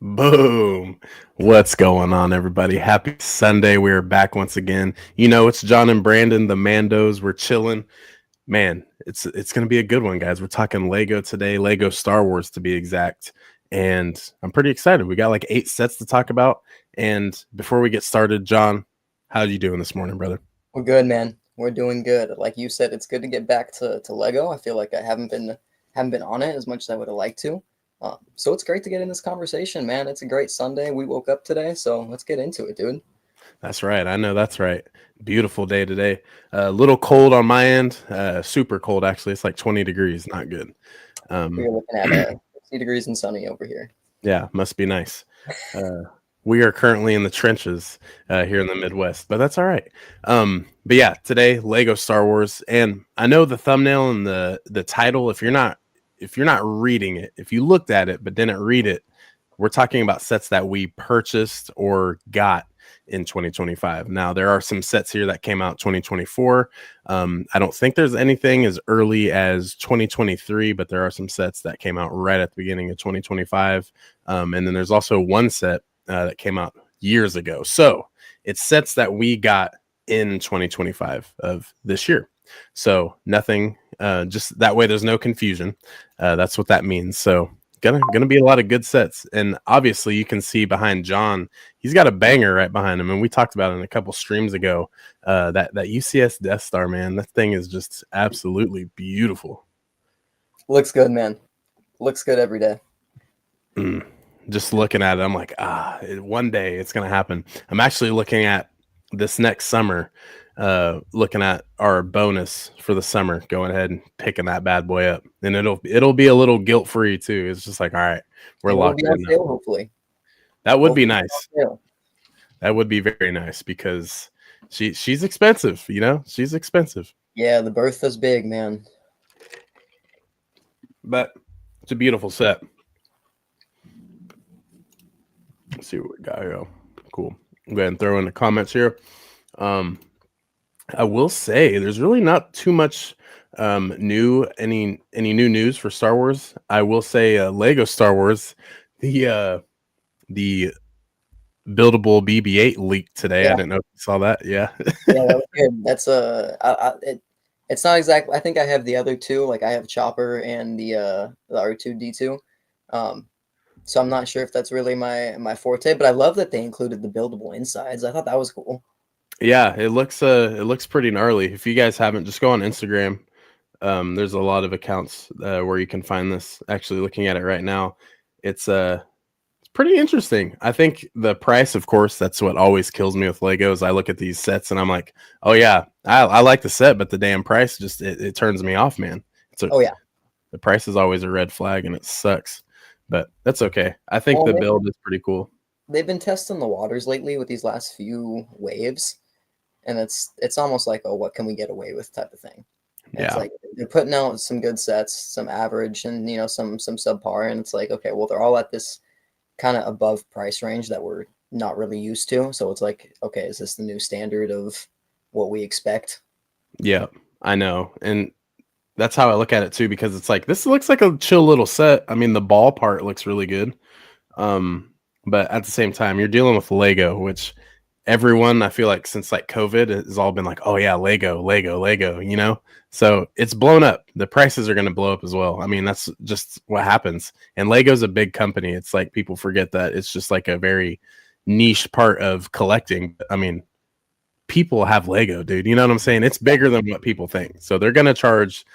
Boom. What's going on, everybody? Happy Sunday. We're back once again. It's John and Brandon, the Mandos. We're chilling. Man, it's gonna be a good one, guys. We're talking Lego today, Lego Star Wars to be exact. And I'm pretty excited. We got like 8 sets to talk about. And before we get started, John, how are you doing this morning, brother? We're good, man. We're doing good. Like you said, it's good to get back to Lego. I feel like I haven't been on it as much as I would have liked to. So it's great to get in this conversation, man. It's a great Sunday. We woke up today, so let's get into it, dude. That's right. I know that's right. Beautiful day today. A little cold on my end. Super cold, actually. It's like 20 degrees. Not good. We're looking at 60 degrees and sunny over here. Yeah, must be nice. We are currently in the trenches here in the Midwest, but that's all right. But yeah, today Lego Star Wars, and I know the thumbnail and the title. If you're not reading it, if you looked at it but didn't read it, we're talking about sets that we purchased or got in 2025. Now there are some sets here that came out 2024. I don't think there's anything as early as 2023, but there are some sets that came out right at the beginning of 2025. And then there's also one set that came out years ago. So it's sets that we got in 2025 of this year. So nothing, just that way there's no confusion. That's what that means. So gonna be a lot of good sets. And obviously you can see behind John, he's got a banger right behind him. And we talked about it in a couple streams ago. That UCS Death Star, man, that thing is just absolutely beautiful. Looks good, man. Looks good every day. Just looking at it, I'm like, one day it's gonna happen. I'm actually looking at this next summer, looking at our bonus for the summer, going ahead and picking that bad boy up, and it'll be a little guilt free too. It's just like, all right, we're It will locked be in on now. sale, hopefully. That would be Hopefully nice. it's on sale. That would be very nice because she's expensive. She's expensive, Yeah, the Bertha's big, man. but it's a beautiful set. Let's see what we got here. Cool. Go ahead and throw in the comments here. I will say there's really not too much any new news for Star Wars. I will say Lego Star Wars, the buildable BB-8 leaked today. I Yeah, didn't know if you saw that. Yeah. yeah, that was good. That's it's not exactly. I think I have the other two. Like I have Chopper and the R2D2. Um, So I'm not sure if that's really my forte, but I love that they included the buildable insides. I thought that was cool. Yeah, it looks pretty gnarly. If you guys haven't, just go on Instagram. There's a lot of accounts where you can find this. Actually, looking at it right now, it's pretty interesting. I think the price, of course, that's what always kills me with Legos. I look at these sets and I'm like, oh yeah, I like the set, but the damn price just it turns me off, man. Oh yeah. The price is always a red flag and it sucks, but that's okay. I think Well, the build is pretty cool. they've been testing the waters lately with these last few waves, and it's almost like, oh, what can we get away with type of thing. And it's Yeah, like they're putting out some good sets, some average, and some subpar, and it's like, okay, well, they're all at this kind of above price range that we're not really used to. So it's like, okay, is this the new standard of what we expect? yeah, I know, and that's how I look at it too, because it's like this looks like a chill little set. I mean, the ball part looks really good. Um, but at the same time, you're dealing with Lego, which everyone I feel like since like COVID has all been like, oh yeah, Lego, Lego, Lego. So it's blown up. The prices are going to blow up as well. I mean, that's just what happens. And Lego's a big company. It's like people forget that it's just like a very niche part of collecting. I mean, people have Lego, dude. You know what I'm saying? It's bigger than what people think. So they're going to charge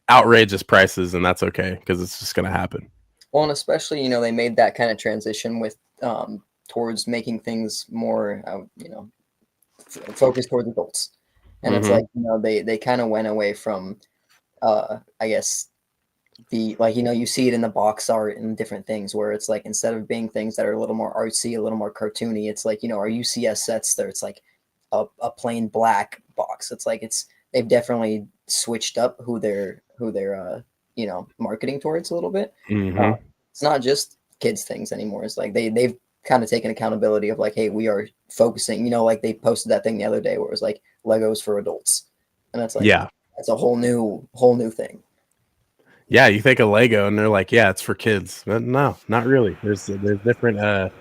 outrageous prices, and that's okay because it's just going to happen. Well, and especially, they made that kind of transition with towards making things more, focused towards adults. And it's Hmm. like, they kind of went away from, I guess, the, like, you see it in the box art and different things where it's like, instead of being things that are a little more artsy, a little more cartoony, it's like, our UCS sets there, it's like a plain black box. It's like, they've definitely switched up who they're marketing towards a little bit. Uh, Hmm. it's not just kids things anymore. It's like they've kind of taken accountability of like, hey, we are focusing. Like they posted that thing the other day where it was like Legos for adults, and it's like Yeah. that's a whole new thing. Yeah, you think of Lego and they're like, yeah, it's for kids. But no, not really. There's different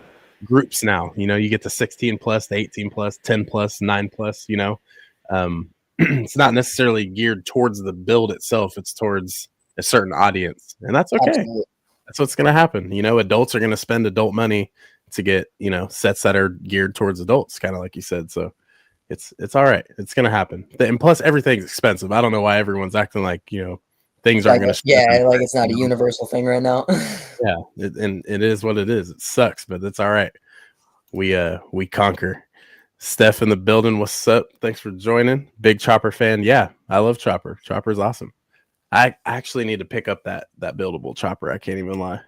groups now. You know, you get the 16 plus, the 18 plus, 10 plus, 9 plus, you know. It's not necessarily geared towards the build itself, it's towards a certain audience. And that's okay. Absolutely. That's what's going to happen. You know, adults are going to spend adult money to get, you know, sets that are geared towards adults, kind of like you said. So it's all right. It's going to happen. And plus everything's expensive. I don't know why everyone's acting like, you know, things aren't Like, going to show up in yeah, like print, it's not a you know? universal thing right now. Yeah, and it is what it is. It sucks, but it's all right. We conquer. Steph in the building. What's up? Thanks for joining. Big Chopper fan. Yeah, I love Chopper. Chopper's awesome. I actually need to pick up that buildable Chopper. I can't even lie.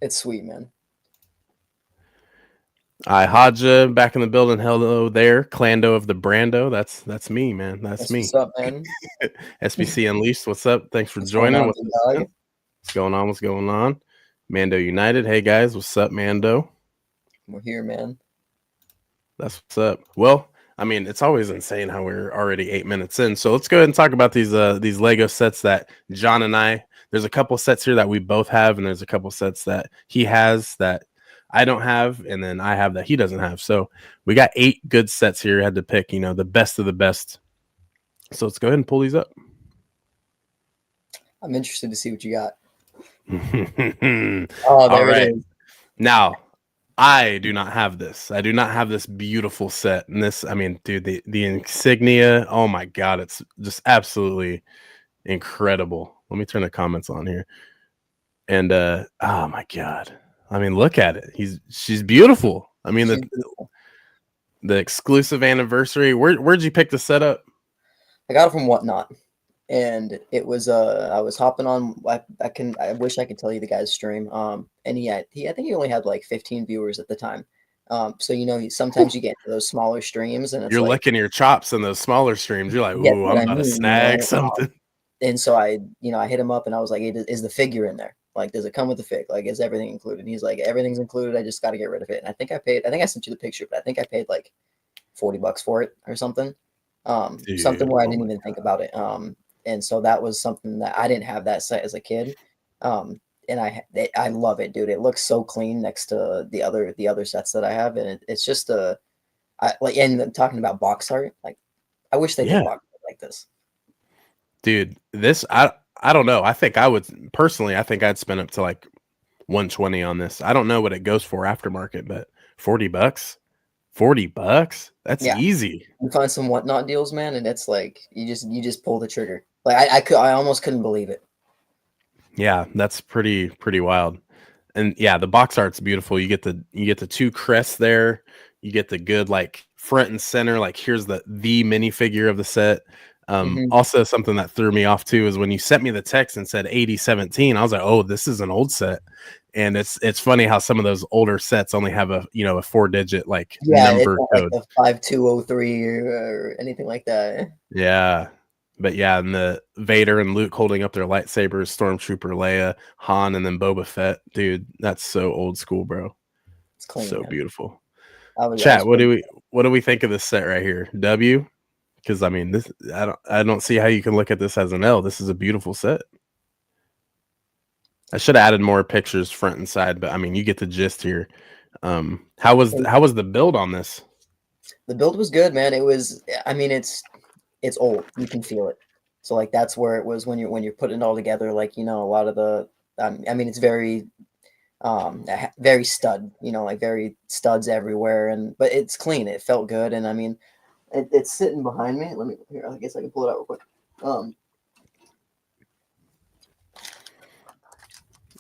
It's sweet, man. I Hodja back in the building. Hello there, Clando of the Brando. That's me, man. That's That's what's me. up, man. SBC Unleashed. What's up? Thanks for What's going joining. on, What's big up, dog? man? What's going on? What's going on? Mando United. Hey guys, what's up, Mando? We're here, man. That's what's up. Well, I mean, it's always insane how we're already 8 minutes in. So let's go ahead and talk about these Lego sets that John and I. There's a couple sets here that we both have, and there's a couple sets that he has that I don't have, and then I have that he doesn't have. So we got 8 good sets here. Had to pick, you know, the best of the best. So let's go ahead and pull these up. I'm interested to see what you got. All Oh, there right. it is. Now, I do not have this. I do not have this beautiful set. And this, I mean, dude, the insignia, oh my god, it's just absolutely incredible. Let me turn the comments on here. And oh my god. I mean, look at it. She's beautiful. I mean, She's beautiful. the exclusive anniversary. Where'd you pick the setup? I got it from Whatnot, and it was I was hopping on. I wish I could tell you the guy's stream. And I think he only had like 15 viewers at the time. So you know, sometimes you get into those smaller streams, and it's You're like, licking your chops in those smaller streams. You're like, you get ooh, what I'm I about to mean, you snag know. something. And so I hit him up and I was like, hey, is the figure in there? Like, does it come with the fig? Like, is everything included? And he's like, everything's included. I just got to get rid of it. And I think I sent you the picture, but I think I paid like $40 for it or something. Something Dude, where I oh didn't my even think about it. And so that was something that I didn't have that set as a kid. And I love it, dude. It looks so clean next to the other sets that I have, and it's just I like. And talking about box art, like I wish they did yeah. box art like this. Dude, this I don't know. I think I would personally. I think I'd spend up to like 120 on this. I don't know what it goes for aftermarket, but $40, $40. That's Yeah, easy. you find some Whatnot deals, man, and it's like you just pull the trigger. Like I almost couldn't believe it. Yeah, that's pretty wild. And yeah, the box art's beautiful. You get the 2 crests there. You get the good like front and center. Like here's the minifigure of the set. Hmm. Also something that threw me off too is when you sent me the text and said 8017. I was like, oh, this is an old set. And it's funny how some of those older sets only have a you know a 4-digit like Yeah, it's number not like code. the 5203 or anything like that. Yeah. But yeah, and the Vader and Luke holding up their lightsabers, Stormtrooper Leia, Han, and then Boba Fett. Dude, that's so old school, bro. It's clean, So man. beautiful. I Chat, was pretty. what do we think of this set right here? W? Because I mean this I don't see how you can look at this as an L. This is a beautiful set. I should have added more pictures front and side, but I mean you get the gist here. How was the build on this? The build was good, man. It was. I mean, it's old. You can feel it. So like that's where it was when you're putting it all together. Like you know, a lot of the. I mean, it's very stud. You know, like very studs everywhere, and but it's clean. It felt good, and I mean, it's sitting behind me. Let me here. I guess I can pull it out real quick. Um,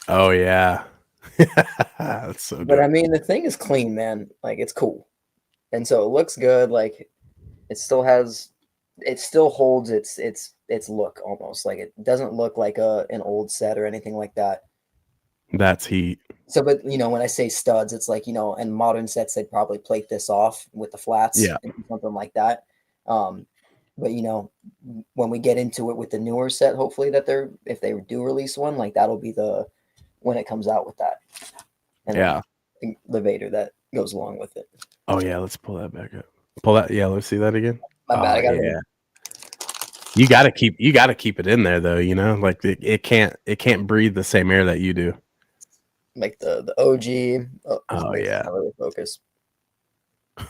Oh yeah. That's so but I dope. mean, the thing is clean, man. Like it's cool, and so it looks good. Like it still has, it still holds its look almost. Like it doesn't look like an old set or anything like that. That's heat. So, but you know, when I say studs, it's like, you know, in modern sets, they'd probably plate this off with the flats Yeah. and something like that. Um, but you know, when we get into it with the newer set, hopefully that if they do release one, like that'll be when it comes out with that, and Yeah. then the Vader that goes along with it. Oh yeah, let's pull that back up. Pull that. Yeah, let's see that again. My bad, Oh I got yeah. you gotta keep it in there though, you know? Like it can't breathe the same air that you do. Like the OG. Oh, this Oh mic's yeah. not really focused. Bro,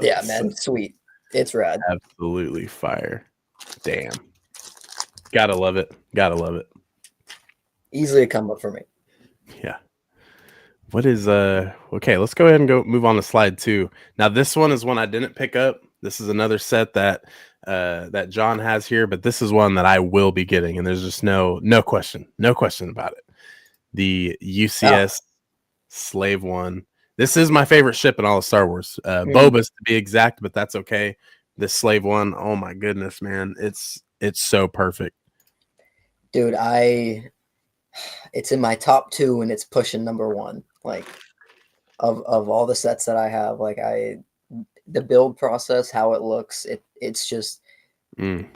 Yeah, that's so man, sweet. It's rad. absolutely fire. Damn. Gotta love it. Gotta love it. Easily a come up for me. Yeah. What is okay, let's go ahead and go move on to slide 2. Now this one is one I didn't pick up. This is another set that that John has here, but this is one that I will be getting and there's just no question. No question about it. The Oh, UCS Slave One. This is my favorite ship in all of Star Wars. mm, Boba's to be exact, but that's okay. This Slave One, oh my goodness, man. It's so perfect. dude, it's in my top two and it's pushing number one. Like of all the sets that I have, like the build process, how it looks, it's just Mm,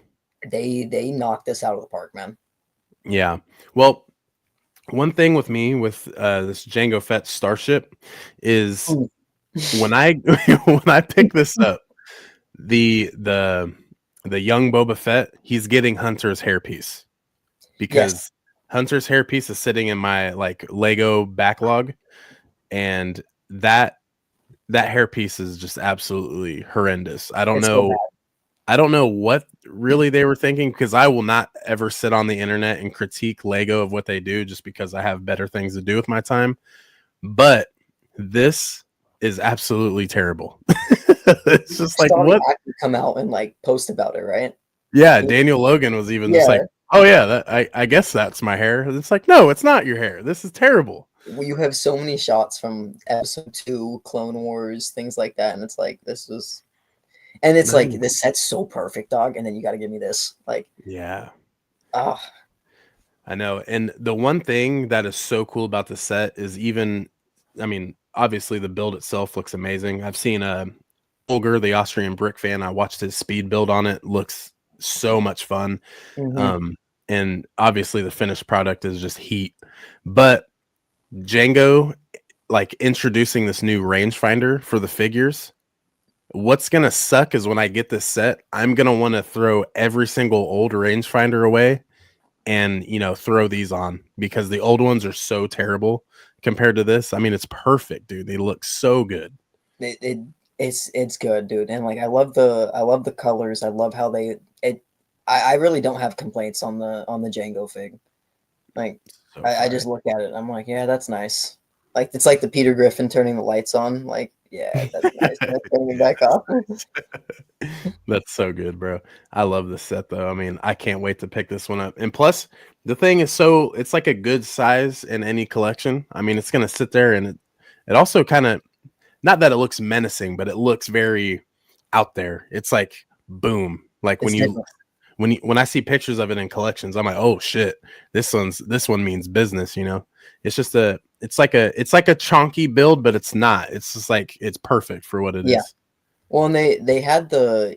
they knocked this out of the park, man. yeah. Well, one thing with me with this Jango Fett starship is Mm. when I when I pick this up, the the the young Boba Fett, he's getting Hunter's hairpiece Yes, because Hunter's hairpiece is sitting in my like Lego backlog, and that that hairpiece is just absolutely horrendous. it's so bad. I don't know what really they were thinking because I will not ever sit on the internet and critique Lego of what they do just because I have better things to do with my time. But this is absolutely terrible. It's You just like saw the what? actor come out and like post about it, right? Yeah, He- Daniel Logan was even just like, yeah, "Oh yeah, I guess that's my hair." It's like, no, it's not your hair. This is terrible. well, you have so many shots from episode two, Clone Wars, things like that, and it's like this was, and it's Not like even- this set's so perfect, dog, and then you got to give me this, like, Yeah, ah, I know. And the one thing that is so cool about the set is even, I mean, obviously the build itself looks amazing. I've seen Holger, the Austrian brick fan. I watched his speed build on it. Looks so much fun. mhm. Um, and obviously the finished product is just heat. But Django, like introducing this new rangefinder for the figures. What's gonna suck is when I get this set, I'm gonna want to throw every single old rangefinder away and throw these on because the old ones are so terrible compared to this. I mean, it's perfect, dude. They look so good. It, it it's good, dude, and like I love the colors. I love how they it. I really don't have complaints on the Django fig. Like So I fire. just look at it. I'm like, yeah, that's nice. Like it's like the Peter Griffin turning the lights on. Like, yeah, that's nice. And then turning it back off. That's so good, bro. I love this set though. I mean, I can't wait to pick this one up. And plus, the thing is it's like a good size in any collection. I mean, it's gonna sit there and it also kind of, not that it looks menacing, but it looks very out there. It's like boom. Like It's different. when I see pictures of it in collections, I'm like, oh shit, this one means business, you know. It's just it's like a chonky build, but it's not. It's just like it's perfect for what it Yeah. is. Well, and they had the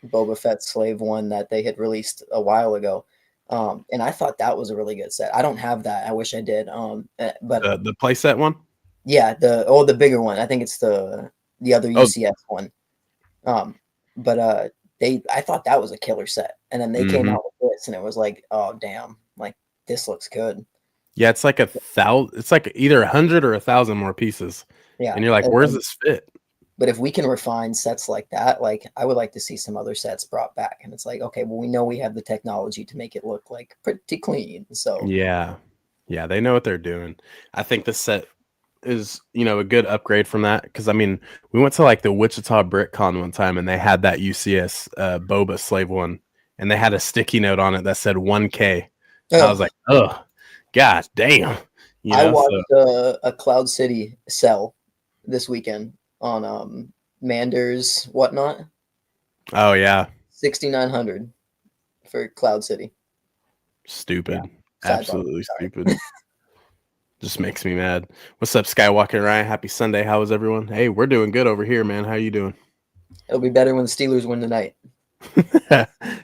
Boba Fett slave one that they had released a while ago. And I thought that was a really good set. I don't have that. I wish I did. But The playset one. yeah, the bigger one. I think it's the other Oh, UCS one. Um, but they I thought that was a killer set, and then they came mm-hmm. out with this, and it was like, oh damn, like this looks good. Yeah, it's like 1,000. It's like either 100 or 1,000 more pieces, Yeah, and you're like, where's and this fit? but if we can refine sets like that, like I would like to see some other sets brought back. And it's like, okay, well, we know we have the technology to make it look like pretty clean. So Yeah, yeah, they know what they're doing. I think this set is a good upgrade from that because I mean we went to like the Wichita BrickCon one time and they had that UCS Boba Slave one and they had a sticky note on it that said 1K. I was ugh, like, oh, god damn, I so watched a Cloud City sell this weekend on Manders whatnot, oh yeah, 6,900 for Cloud City. Yeah, stupid, sidebar. absolutely Sorry. stupid. Just makes me mad. What's up, Skywalker Ryan? Happy Sunday. How is everyone? Hey, we're doing good over here, man. How you doing? It'll be better when the Steelers win tonight.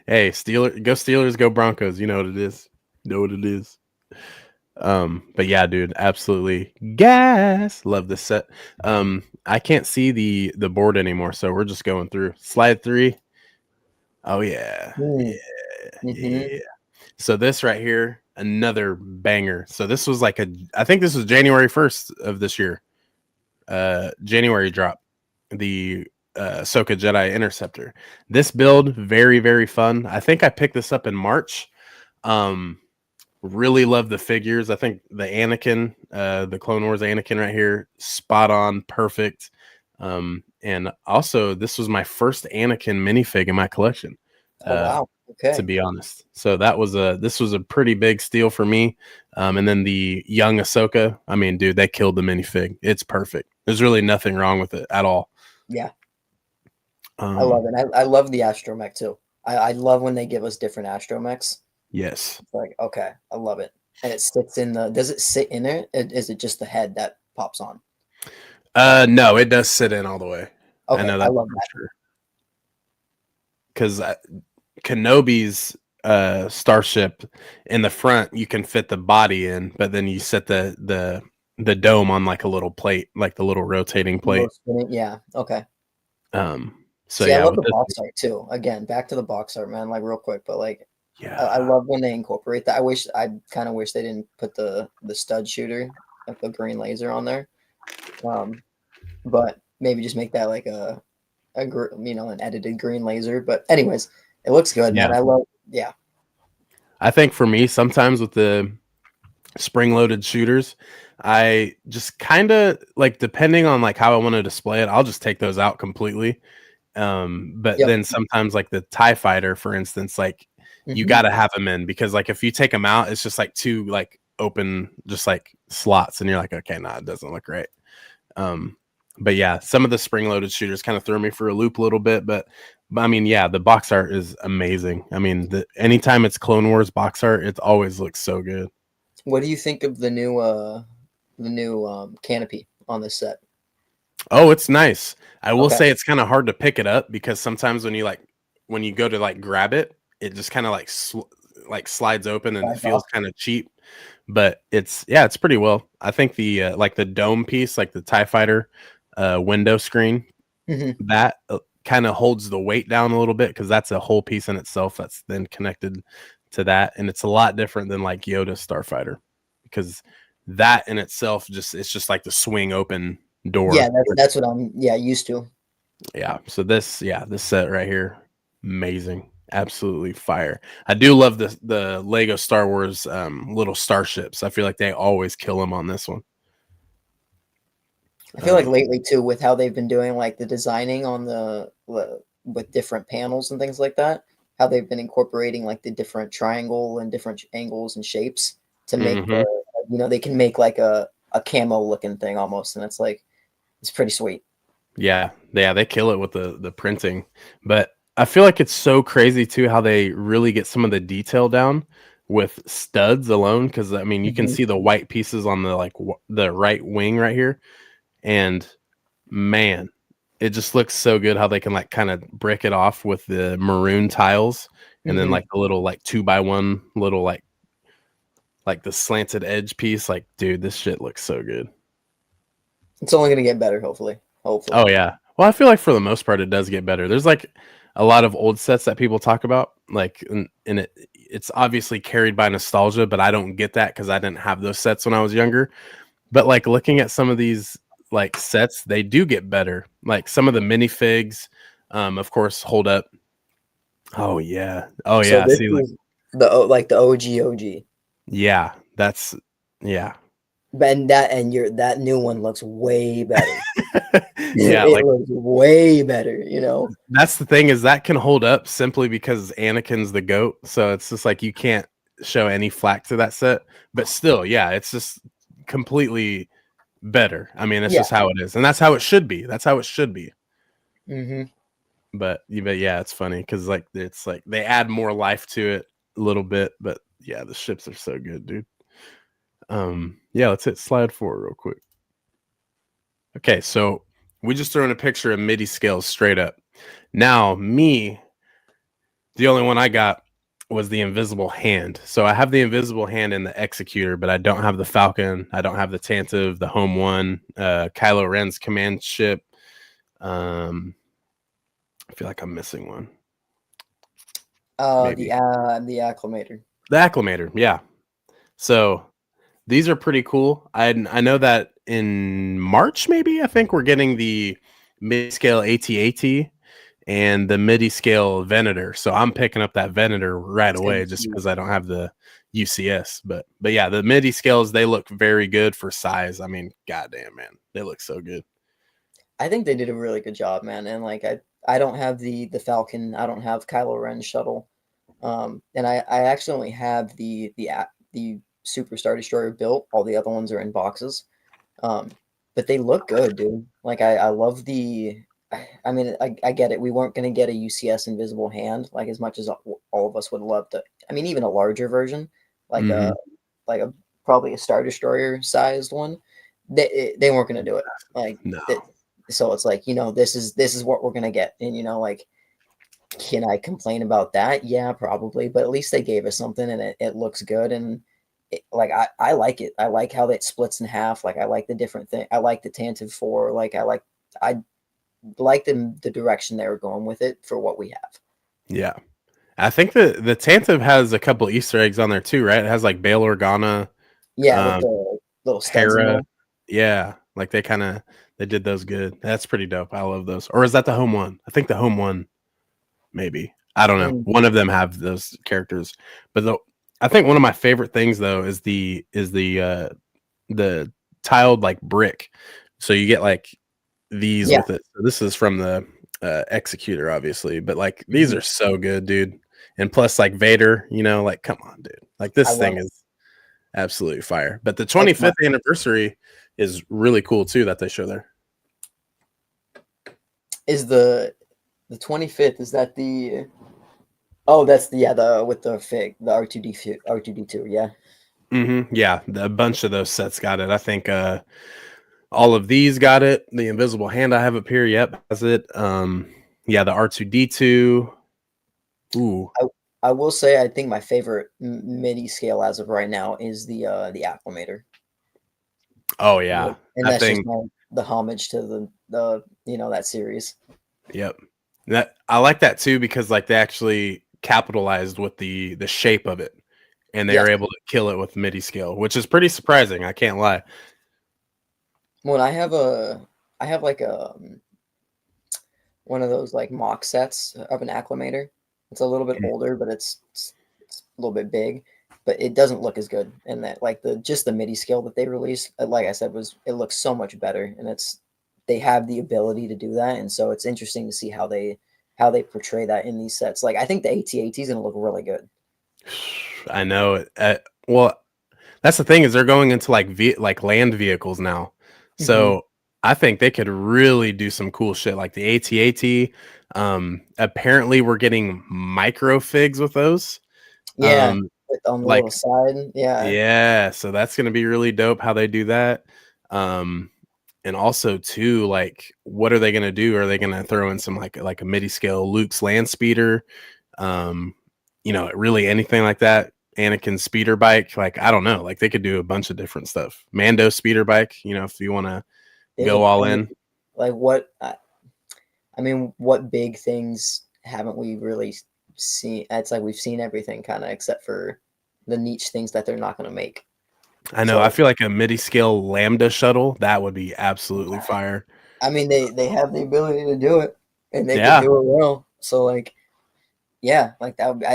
Hey, Steelers, go Broncos. You know what it is. Know what it is. But yeah, dude, absolutely gas. Love this set. I can't see the board anymore, so we're just going through slide 3. Oh yeah. Mm. Yeah. Mm-hmm. Yeah. So this right here, another banger. So this was like I think this was January 1st of this year. January drop. The Ahsoka Jedi Interceptor. This build, very, very fun. I think I picked this up in March. Um, really love the figures. I think the Anakin, the Clone Wars Anakin right here, spot on, perfect. And also, this was my first Anakin minifig in my collection. Oh Uh, wow. to Okay. be honest, so this was a pretty big steal for me. And then the young Ahsoka, I mean, dude, they killed the minifig. It's perfect. There's really nothing wrong with it at all. Yeah, I love Um, it. I love the astromech too. I love when they give us different astromechs. yes. It's like, okay, I love it. And it sits in the. Does it sit in it? Is it just the head that pops on? No, it does sit in all the way. I Okay, know I that love for that. sure. Because Kenobi's starship in the front, you can fit the body in, but then you set the dome on like a little plate, like the little rotating plate. Yeah. Okay. So See, I yeah, love with the this, box art too. Again, back to the box art, man. Like real quick, but like, I yeah, love when they incorporate that. I kind of wish they didn't put the stud shooter, like the green laser, on there. Um, but maybe just make that like an edited green laser. But anyways, it looks good, man. yeah. I love. Yeah. I think for me, sometimes with the spring loaded shooters, I just kind of like depending on like how I want to display it, I'll just take those out completely. But Yep. then sometimes like the TIE fighter, for instance, like you Hmm. got to have them in because like if you take them out, it's just like two like open, just like slots, and you're like, okay, nah, it doesn't look right. Um, but yeah, some of the spring loaded shooters kind of throw me for a loop a little bit, but I mean, yeah, the box art is amazing. I mean, anytime it's Clone Wars box art, it always looks so good. What do you think of the new canopy on this set? Oh, it's nice. I will Okay. say it's kind of hard to pick it up because sometimes when you go to like grab it, it just kind of like like slides open and it Slides feels off. kind of cheap. But it's pretty well. I think the like the dome piece, like the TIE Fighter window screen, Hmm. that kind of holds the weight down a little bit because that's a whole piece in itself that's then connected to that, and it's a lot different than like Yoda Starfighter because that in itself it's just like the swing open Yeah, door. that's what I'm used to. Yeah. So this set right here, amazing, absolutely fire. I do love the Lego Star Wars little starships. I feel like they always kill them on this one. I feel like Um, lately too, with how they've been doing like the designing on with different panels and things like that, how they've been incorporating like the different triangle and different angles and shapes to make mhm. they can make like a camo looking thing almost, and it's pretty sweet. Yeah, they kill it with the printing. But I feel like it's so crazy too how they really get some of the detail down with studs alone. Because I mean, you can Mhm. see the white pieces on the like the right wing right here, and man, it just looks so good how they can like kind of brick it off with the maroon tiles, and then Mhm. like the little like 2x1 little like the slanted edge piece. Like, dude, this shit looks so good. It's only gonna get better, hopefully. Hopefully. Oh yeah. Well, I feel like for the most part it does get better. There's like a lot of old sets that people talk about, like and it's obviously carried by nostalgia, but I don't get that because I didn't have those sets when I was younger. But like looking at some of these like sets, they do get better. Like some of the minifigs, of course, hold up. Oh yeah. Oh So yeah. this See, like is like the OG. yeah, that's yeah. And that new one looks way better. Yeah, It like looks way better. that's the thing is that can hold up simply because Anakin's the goat. So it's just like you can't show any flack to that set. But still, yeah, it's just completely better. I mean, it's Yeah. just how it is, and that's how it should be. That's how it should be. Hmm. But yeah, it's funny because like it's like they add more life to it a little bit. But yeah, the ships are so good, dude. Yeah, let's hit slide 4 real quick. Okay, so we just throw in a picture of MIDI scales straight up. Now, the only one I got was the invisible hand. So I have the invisible hand in the executor, but I don't have the Falcon. I don't have the Tantive, the Home One, Kylo Ren's command ship. I feel like I'm missing one. maybe The acclimator. the acclimator. Yeah. So these are pretty cool. I know that in March, maybe I think we're getting the mid scale AT-AT and the MIDI scale Venator. So I'm picking up that Venator right It's gonna away be just huge. because I don't have the UCS. But yeah, the MIDI scales, they look very good for size. I mean, goddamn man, they look so good. I think they did a really good job, man. And like I don't have the Falcon. I don't have Kylo Ren's shuttle. And I actually only have the Super Star Destroyer built. All the other ones are in boxes. But they look good, dude. Like I love I mean, I get it. We weren't going to get a UCS invisible hand like as much as all of us would love to. I mean, even a larger version, like Mm-hmm. a like a probably a Star Destroyer sized one. They weren't going to do it. Like No. that. So it's like, this is what we're going to get. And like, can I complain about that? Yeah, probably. But at least they gave us something, and it looks good. And like I like it. I like how it splits in half. Like I like the different thing. I like the Tantive 4. I like the direction they were going with it for what we have. Yeah. I think the Tantive has a couple Easter eggs on there too, right? It has like Bail Organa, Yeah, with um, the little studs in Hera. there. Yeah, like they did those good. That's pretty dope. I love those. Or is that the home one? I think the home one, maybe. I don't know. Mm, One of them have those characters, but I think one of my favorite things though is the tiled like brick. So you get like these yeah. with it. So this is from the Executor, obviously, but like these Mhm. are so good, dude. And plus, like Vader, like come on, dude. Like I this love thing it. is absolutely fire. But the Like my 25th anniversary is really cool too that they show there. is the 25th. Is that the Oh, that's the with the fig, the R2D2, yeah. Yeah, a bunch of those sets got it. I think all of these got it. The Invisible Hand I have up here, yep, has it. Yeah, the R2D2. Ooh, I I will say I think my favorite MIDI scale as of right now is the acclimator. oh Like, yeah, and that that's just thing. the homage to the that series. Yep. That I like that too because like they actually capitalized with the shape of it and they Yes. were able to kill it with MIDI scale, which is pretty surprising. I can't lie. When I have like one of those like mock sets of an acclimator. It's a little bit older, but it's a little bit big, but it doesn't look as good. And that like the just the MIDI scale that they released, like I said, it looks so much better, and they have the ability to do that, and so it's interesting to see how they portray that in these sets. Like I think the AT-AT is going to look really good. I know it. Well, that's the thing is they're going into like land vehicles now. Hmm. So I think they could really do some cool shit like the AT-AT. Apparently we're getting micro figs with those. Yeah, Um, on the like little side. Yeah, yeah, so that's gonna be really dope how they do that. Um, and also too, like, what are they gonna do? Are they gonna throw in some like a MIDI scale Luke's land speeder? Um, really anything like that. Anakin speeder bike, like I don't know, like they could do a bunch of different stuff. Mando speeder bike, if you want to go dude. all I mean, in. like I mean, what big things haven't we really seen? It's like we've seen everything kind of except for the niche things that they're not going to make. I know. I So, feel like a MIDI scale Lambda shuttle that would be absolutely fire. I mean, they have the ability to do it, and they could Yeah, do it well. So, like, yeah, like that would be,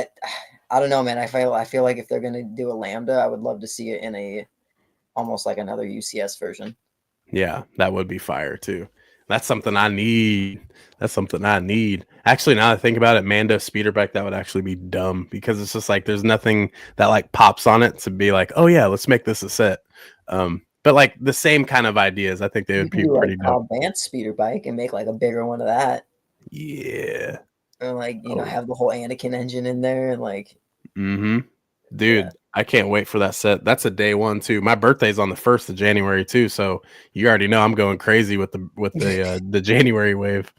I don't know, man. I feel like if they're going to do a Lambda, I would love to see it in a almost like another UCS version. yeah, that would be fire too. That's something I need. That's something I need. Actually, now that I think about it, Mando speeder bike, that would actually be dumb because it's just like there's nothing that like pops on it to be like, oh yeah, let's make this a set. But like the same kind of ideas, I think they You would can be do like pretty dope. Cobb Vance's speeder bike and make like a bigger one of that, Yeah. and like Oh. have the whole Anakin engine in there, and like Mm-hmm. yeah. Dude, I can't wait for that set. That's a day one too. My birthday's on the 1st of January too, so you already know I'm going crazy with the January wave.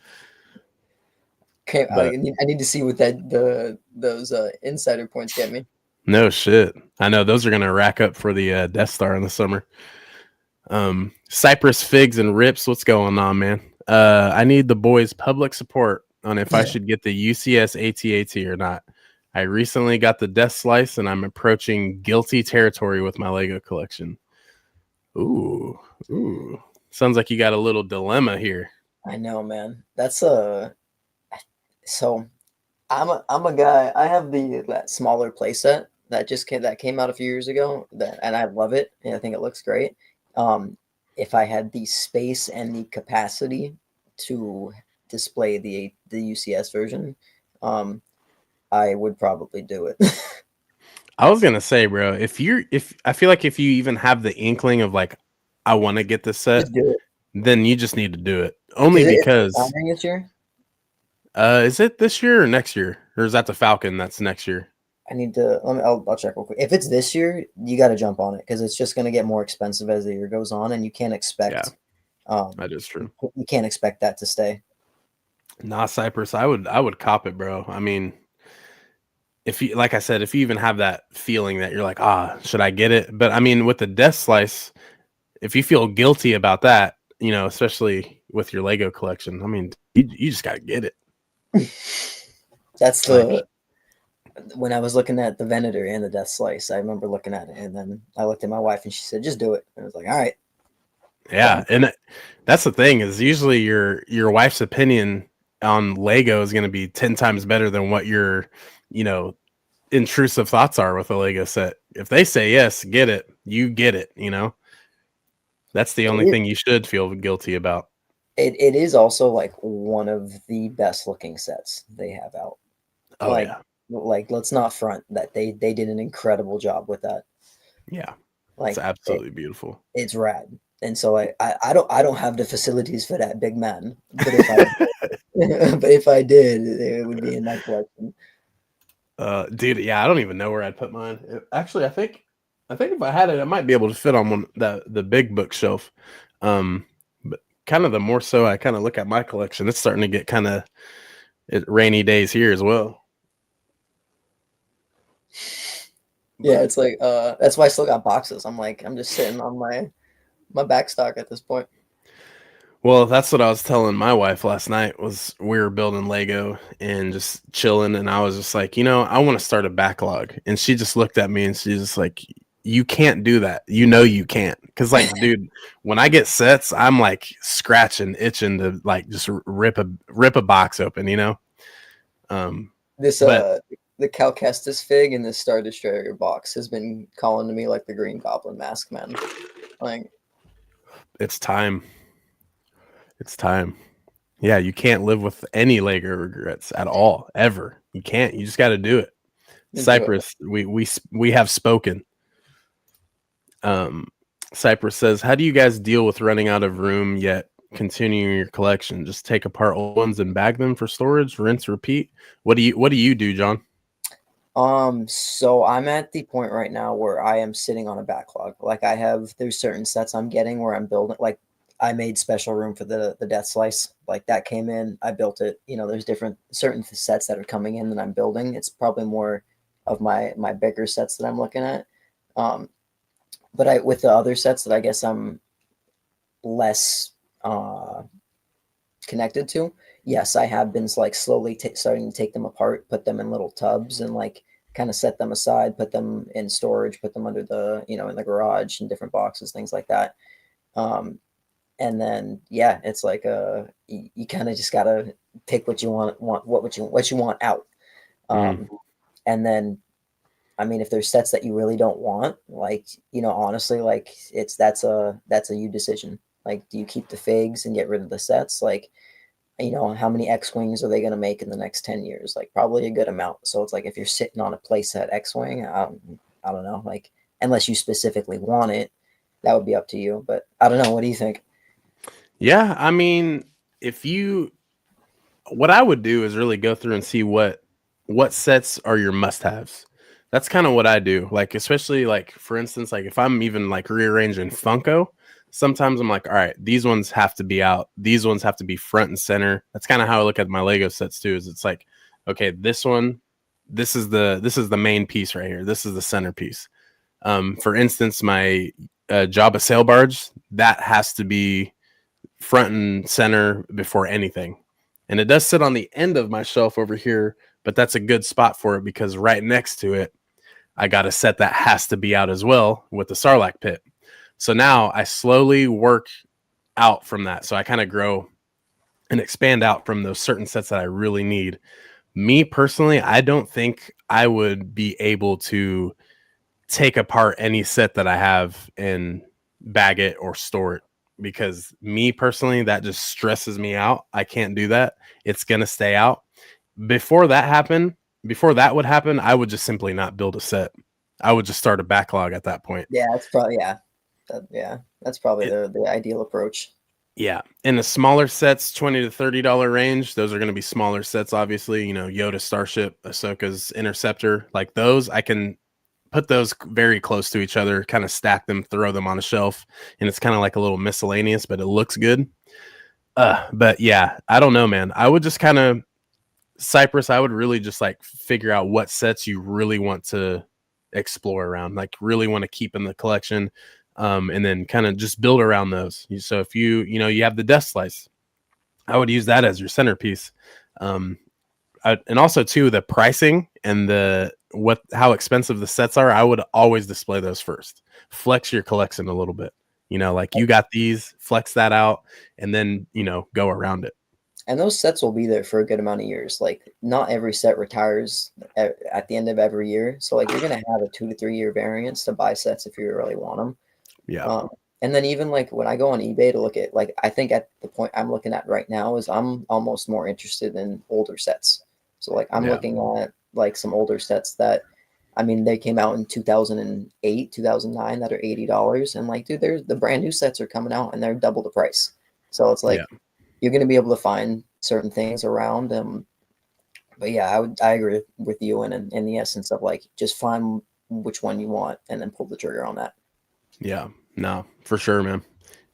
Okay, But I need to see what those insider points get me. no shit. I know those are gonna rack up for the Death Star in the summer. Cypress figs and rips. What's going on, man? I need the boys' public support on if I should get the UCS AT-AT or not. I I recently got the Death Slice, and I'm approaching guilty territory with my Lego collection. Ooh, ooh. Sounds like you got a little dilemma here. I know, man. That's a so I'm a guy. I have that smaller playset that came out a few years ago and I love it and I think it looks great. Um, if I had the space and the capacity to display the UCS version, um, I would probably do it. I was gonna say, bro, if I feel like if you even have the inkling of like, I want to get this set, Just do it then you just need to do it. because Only it's because, expiring this year. is it this year or next year, or is that the Falcon that's next year? I need to. I'll check real quick. If it's this year, you got to jump on it because it's just going to get more expensive as the year goes on, and you can't Yeah, expect. that is true. You can't expect that to stay. Nah, Cypress, I would cop it, bro. I mean, if you like I said, if you even have that feeling that you're like, should I get it? But I mean, with the Death Slice, if you feel guilty about that, especially with your Lego collection, I mean, you just gotta get it. That's Like, when I was looking at the Venator and the Death Slice. I remember looking at it, and then I looked at my wife, and she said, "Just do it." And I was like, "All right." yeah, and that's the thing is usually your wife's opinion on Lego is going to be 10 times better than what your, you know, intrusive thoughts are with a Lego set. If they say yes, get it, you get it. That's the only It, thing you should feel guilty about. it is also like one of the best looking sets they have out. Oh Like yeah. let's not front that they did an incredible job with that. Yeah. It's Like absolutely beautiful. it's rad. And so I don't have the facilities for that big man, but if I but if I did, it would be in my collection. Dude, yeah, I don't even know where I'd put mine. Actually, I think if I had it, I might be able to fit on one the big bookshelf. But kind of the more so I kind of look at my collection, it's starting to get kind of rainy days here as well. Yeah, But it's like that's why I still got boxes. I'm just sitting on my back stock at this point. well, that's what I was telling my wife last night was we were building Lego and just chilling, and I was just like, I want to start a backlog, and she just looked at me and she's just like, you can't do that. You can't, because like, dude, when I get sets, I'm like scratching, itching to like just rip a box open. Um, This but the Cal Kestis fig in this Star Destroyer box has been calling to me like the Green Goblin mask man. Like it's time. It's time. Yeah, you can't live with any Lego regrets at all, ever. You can't. You just got to do it. just do it. Cypress, we have spoken. Um, Cypress says, "How do you guys deal with running out of room yet continuing your collection? Just take apart old ones and bag them for storage, rinse, repeat. What do you do, John?" So I'm at the point right now where I am sitting on a backlog. Like there's certain sets I'm getting where I'm building. Like I made special room for the Death Slice. Like that came in, I built it. There's different certain sets that are coming in that I'm building. It's probably more of my bigger sets that I'm looking at. Um, but with the other sets that I guess I'm less connected to, yes, I have been like slowly starting to take them apart, put them in little tubs, and like kind of set them aside, put them in storage, put them under in the garage in different boxes, things like that. Um, and then yeah, it's like you kind of just gotta pick what you want what you want out. Mm, Um, and then I mean, if there's sets that you really don't want, like, honestly, like that's a you decision. Like, do you keep the figs and get rid of the sets? Like, how many X-Wings are they going to make in the next 10 years? Like, probably a good amount. So it's like if you're sitting on a playset X-Wing, I don't know, like, unless you specifically want it, that would be up to you. But I don't know. What do you think? yeah, I mean, if you what I would do is really go through and see what sets are your must-haves. That's kind of what I do. Like, especially like for instance, like if I'm even like rearranging Funko, sometimes I'm like, all right, these ones have to be out. These ones have to be front and center. That's kind of how I look at my Lego sets too. Is it's like, okay, this one, this is the main piece right here. This is the centerpiece. For instance, my Jabba sail barge, that has to be front and center before anything. And it does sit on the end of my shelf over here, but that's a good spot for it because right next to it, I got a set that has to be out as well with the Sarlacc pit. So now I slowly work out from that. So I kind of grow and expand out from those certain sets that I really need. Me personally, I don't think I would be able to take apart any set that I have and bag it or store it because me personally, that just stresses me out. I can't do that. It's going to stay out. Before that happened, before that would happen, I would just simply not build a set. I would just start a backlog at that point. Yeah, that's probably that's probably It, the ideal approach. yeah. In the smaller sets, $20 to $30 range, those are going to be smaller sets, obviously. You know, Yoda Starship, Ahsoka's Interceptor, like those, I can put those very close to each other, kind of stack them, throw them on a shelf, and it's kind of like a little miscellaneous, but it looks good. But yeah, I don't know, man. I would just kind of Cypress, I would really just like figure out what sets you really want to explore around, like really want to keep in the collection, and then kind of just build around those. So if you have the Death Slice, I would use that as your centerpiece. Um, and also too the pricing and how expensive the sets are. I would always display those first. Flex your collection a little bit. Like you got these, flex that out, and then go around it. And those sets will be there for a good amount of years. Like not every set retires at the end of every year. So like you're gonna have a 2 to 3 year variance to buy sets if you really want them. Yeah. And then even like when I go on eBay to look at, like, I think at the point I'm looking at right now is I'm almost more interested in older sets. So like I'm looking at like some older sets that, I mean, they came out in 2008, 2009 that are $80. And like, dude, there's the brand new sets are coming out and they're double the price. So it's like, you're going to be able to find certain things around them. But yeah, I agree with you in the essence of like, just find which one you want and then pull the trigger on that. Yeah, no, for sure, man.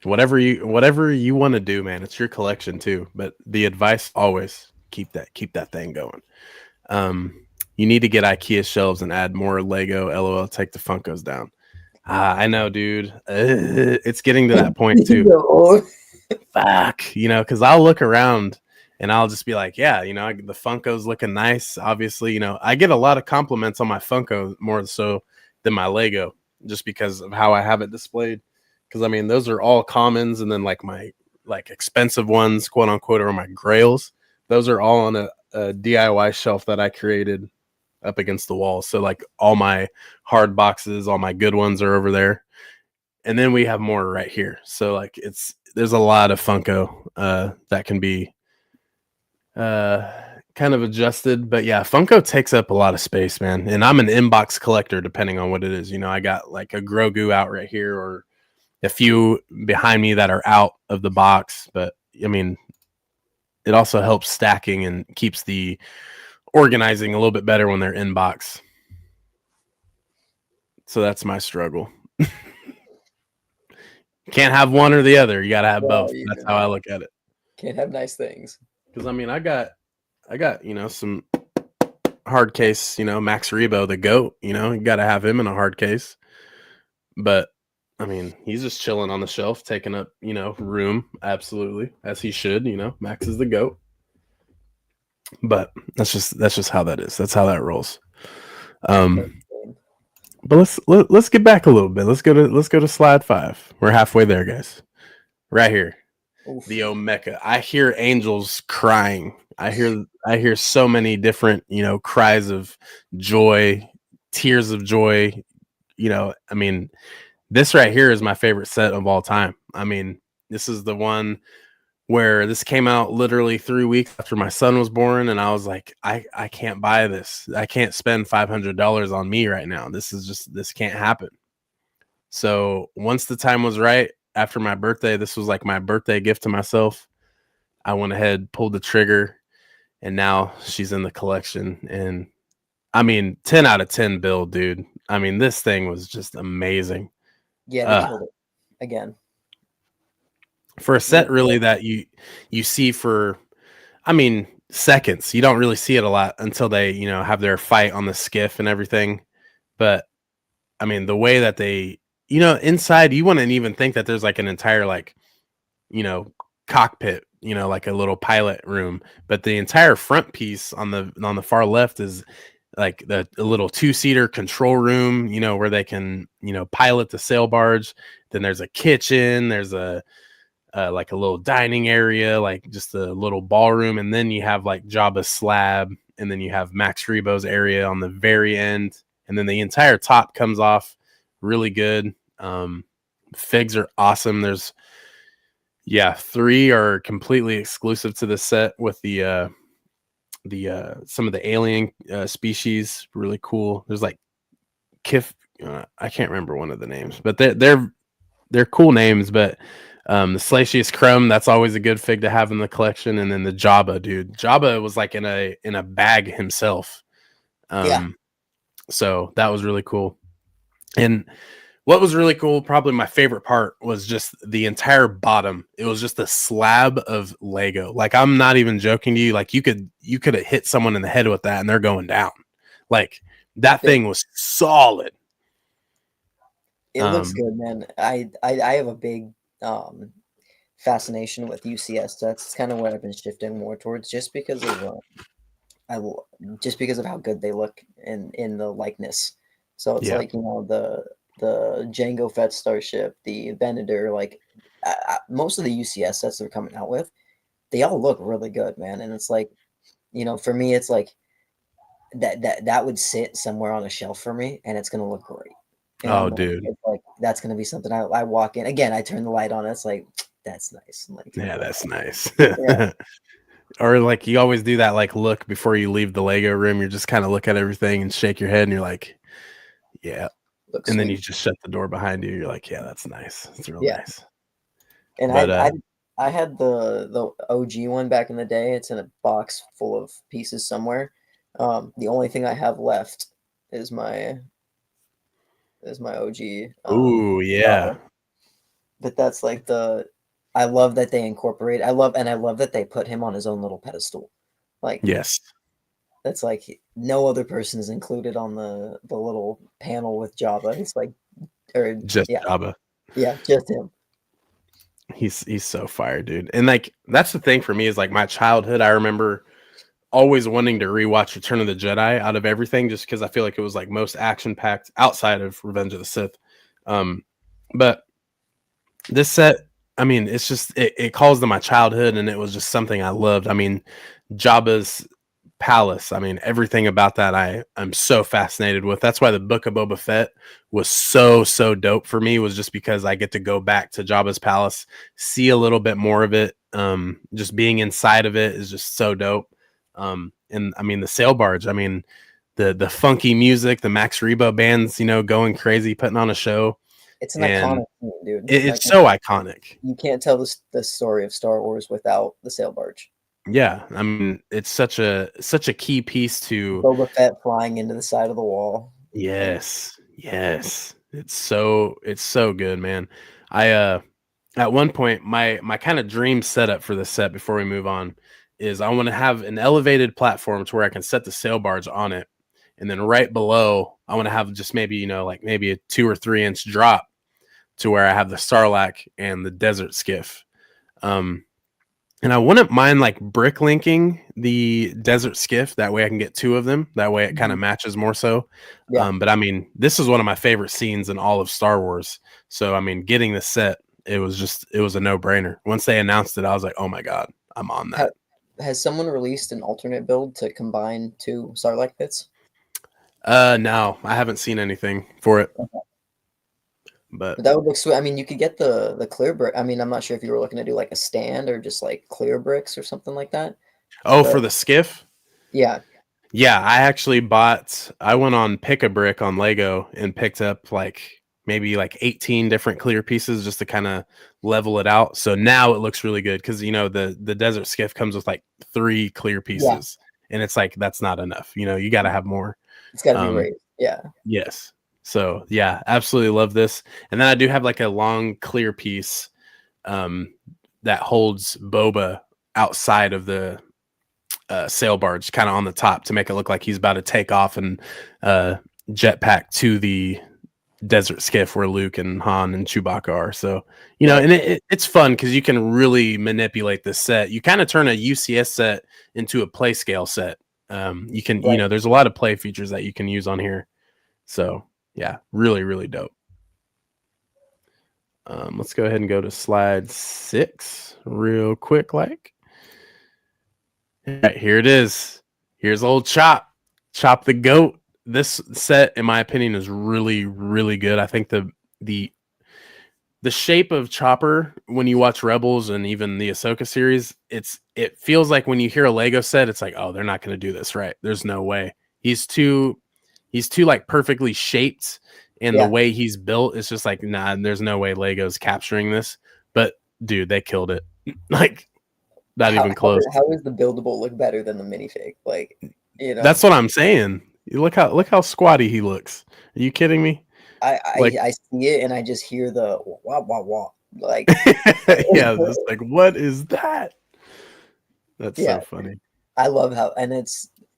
Whatever you want to do, man, it's your collection too. But the advice always keep that thing going. You need to get IKEA shelves and add more Lego. LOL, take the Funkos down. I know, dude. It's getting to that point too. Fuck, because I'll look around and I'll just be like, yeah, the Funko's looking nice. Obviously, I get a lot of compliments on my Funko more so than my Lego, just because of how I have it displayed. Because I mean, those are all commons, and then like my expensive ones, quote unquote, are my grails. Those are all on a DIY shelf that I created up against the wall. So like all my hard boxes, all my good ones are over there. And then we have more right here. So like there's a lot of Funko that can be kind of adjusted. But yeah, Funko takes up a lot of space, man. And I'm an inbox collector depending on what it is. I got like a Grogu out right here or a few behind me that are out of the box. But I mean, it also helps stacking and keeps the organizing a little bit better when they're in box. So that's my struggle. Can't have one or the other. You got to have both. That's how I look at it. Can't have nice things. Because I mean, I got some hard case, Max Rebo, the GOAT, you got to have him in a hard case. But I mean, he's just chilling on the shelf, taking up, room, absolutely, as he should, Max is the GOAT. But that's just how that is. That's how that rolls. But let's get back a little bit. Let's go to slide 5. We're halfway there, guys. Right here. Oof. The Omeka. I hear angels crying. I hear so many different, cries of joy, tears of joy. I mean, this right here is my favorite set of all time. I mean, this is the one where this came out literally 3 weeks after my son was born, and I was like, I can't buy this. I can't spend $500 on me right now. This can't happen. So once the time was right, after my birthday, this was like my birthday gift to myself. I went ahead, pulled the trigger, and now she's in the collection. And I mean, 10 out of 10 build, dude. I mean, this thing was just amazing. Yeah, they killed it again. For a set really that you see for, I mean, seconds. You don't really see it a lot until they, have their fight on the skiff and everything. But I mean, the way that they, inside, you wouldn't even think that there's like an entire cockpit like a little pilot room, but the entire front piece on the far left is like a little 2-seater control room, where they can, pilot the sail barge. Then there's a kitchen, there's a like a little dining area, like just a little ballroom, and then you have like Jabba's slab, and then you have Max Rebo's area on the very end, and then the entire top comes off really good. Figs are awesome. There's 3 are completely exclusive to the set with the some of the alien species. Really cool. There's like Kif. I can't remember one of the names, but they're cool names. But the Slacius Crumb, that's always a good fig to have in the collection. And then the Jabba, dude. Jabba was like in a bag himself. Yeah. So that was really cool. And what was really cool, probably my favorite part, was just the entire bottom. It was just a slab of Lego. Like, I'm not even joking to you. Like, you could have hit someone in the head with that and they're going down. Like, that thing was solid. It looks good, man. I have a big fascination with UCS. That's kind of what I've been shifting more towards, just because of just because of how good they look in the likeness. So it's like, the Jango Fett starship, the Venator, like most of the UCS sets they're coming out with, they all look really good, man. And it's like, for me, it's like that would sit somewhere on a shelf for me, and it's gonna look great. Dude, it's like that's gonna be something I walk in again. I turn the light on. It's like that's nice. I'm like, yeah, that's nice. Yeah. Or like you always do that like look before you leave the Lego room. You're just kind of look at everything and shake your head, and you're like, yeah. Looks and sweet. then you just shut the door behind you. You're like, yeah, that's nice. It's real nice. And but, I had the OG one back in the day. It's in a box full of pieces somewhere. The only thing I have left is my OG. Ooh, yeah. But that's like I love that they incorporate. I love that they put him on his own little pedestal. Like, Yes. That's like no other person is included on the little panel with Jabba. It's like, Just Jabba. Yeah, just him. He's so fire, dude. And like that's the thing for me is like my childhood. I remember always wanting to rewatch Return of the Jedi out of everything, just because I feel like it was like most action packed outside of Revenge of the Sith. But this set, I mean, it's just it calls to my childhood, and it was just something I loved. I mean, Jabba's palace. I mean, everything about that I'm so fascinated with. That's why the Book of Boba Fett was so dope for me, was just because I get to go back to Jabba's palace, see a little bit more of it. Just being inside of it is just so dope. And I mean the sail barge, I mean the funky music, the Max Rebo bands, going crazy, putting on a show. It's an iconic thing, dude. It's so iconic. You can't tell the story of Star Wars without the sail barge. Yeah, I mean, it's such a key piece to Boba Fett flying into the side of the wall. Yes. It's so good, man. I at one point my kind of dream setup for the set before we move on is I want to have an elevated platform to where I can set the sail barge on it, and then right below I want to have just maybe like maybe a 2 or 3 inch drop to where I have the Sarlacc and the desert skiff. And I wouldn't mind like brick linking the desert skiff. That way I can get 2 of them. That way it kind of matches more so. Yeah. But I mean, this is one of my favorite scenes in all of Star Wars. So, I mean, getting the set, it was a no brainer. Once they announced it, I was like, oh my God, I'm on that. Has someone released an alternate build to combine 2 Sarlacc pits? No, I haven't seen anything for it. Okay. But that would look sweet. I mean, you could get the clear brick. I mean, I'm not sure if you were looking to do like a stand or just like clear bricks or something like that. Oh, for the skiff? Yeah. Yeah, I went on Pick a Brick on Lego and picked up like maybe like 18 different clear pieces just to kind of level it out. So now it looks really good because the desert skiff comes with like 3 clear pieces, and it's like that's not enough. You got to have more. It's got to be raised. Yeah. Yes. So yeah, absolutely love this. And then I do have like a long clear piece that holds Boba outside of the sail barge, kind of on the top, to make it look like he's about to take off and jetpack to the desert skiff where Luke and Han and Chewbacca are. So, Right. and it's fun because you can really manipulate this set. You kind of turn a UCS set into a play scale set. You can, Right. there's a lot of play features that you can use on here. So, yeah, really, really dope. Let's go ahead and go to slide 6 real quick. Like, right, here it is. Here's old Chop. Chop the goat. This set, in my opinion, is really, really good. I think the the shape of Chopper when you watch Rebels and even the Ahsoka series, it feels like when you hear a Lego set, it's like, oh, they're not going to do this right. There's no way. He's too like perfectly shaped, and the Yeah. way he's built, it's just like, nah, there's no way Lego's capturing this. But dude, they killed it. Like, not How even how close. how is the buildable look better than the minifig? Like, you know, That's what I'm saying. You look how squatty he looks. Are you kidding me? I Like, I, I see it and I just hear the wah wah wah. Like, yeah, just like, what is that? That's yeah, so funny. I love how, and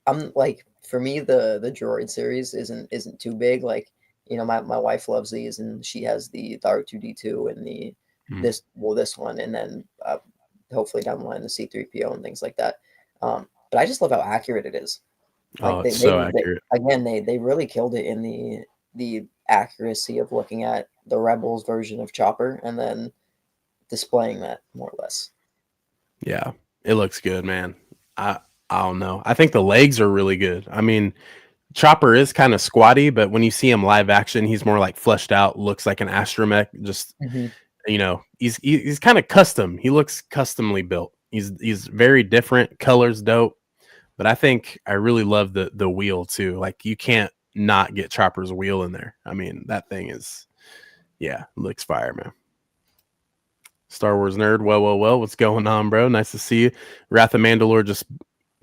I'm like, for me the droid series isn't too big. Like, my wife loves these and she has the R2D2 and the Mm. this one, and then hopefully down the line the C3PO and things like that. But I just love how accurate it is. Oh, Like it's so accurate. again, they really killed it in the accuracy of looking at the Rebels version of Chopper and then displaying that more or less. Yeah, it looks good, man. I I don't know. I think the legs are really good. I mean, Chopper is kind of squatty, but when you see him live action, he's more like fleshed out. Looks like an astromech. Just Hmm. he's kind of custom. He looks customly built. He's very different. Colors dope. But I think I really love the wheel too. Like, you can't not get Chopper's wheel in there. I mean, that thing is, yeah, looks fire, man. Star Wars nerd. Well. What's going on, bro? Nice to see you. Wrath of Mandalore just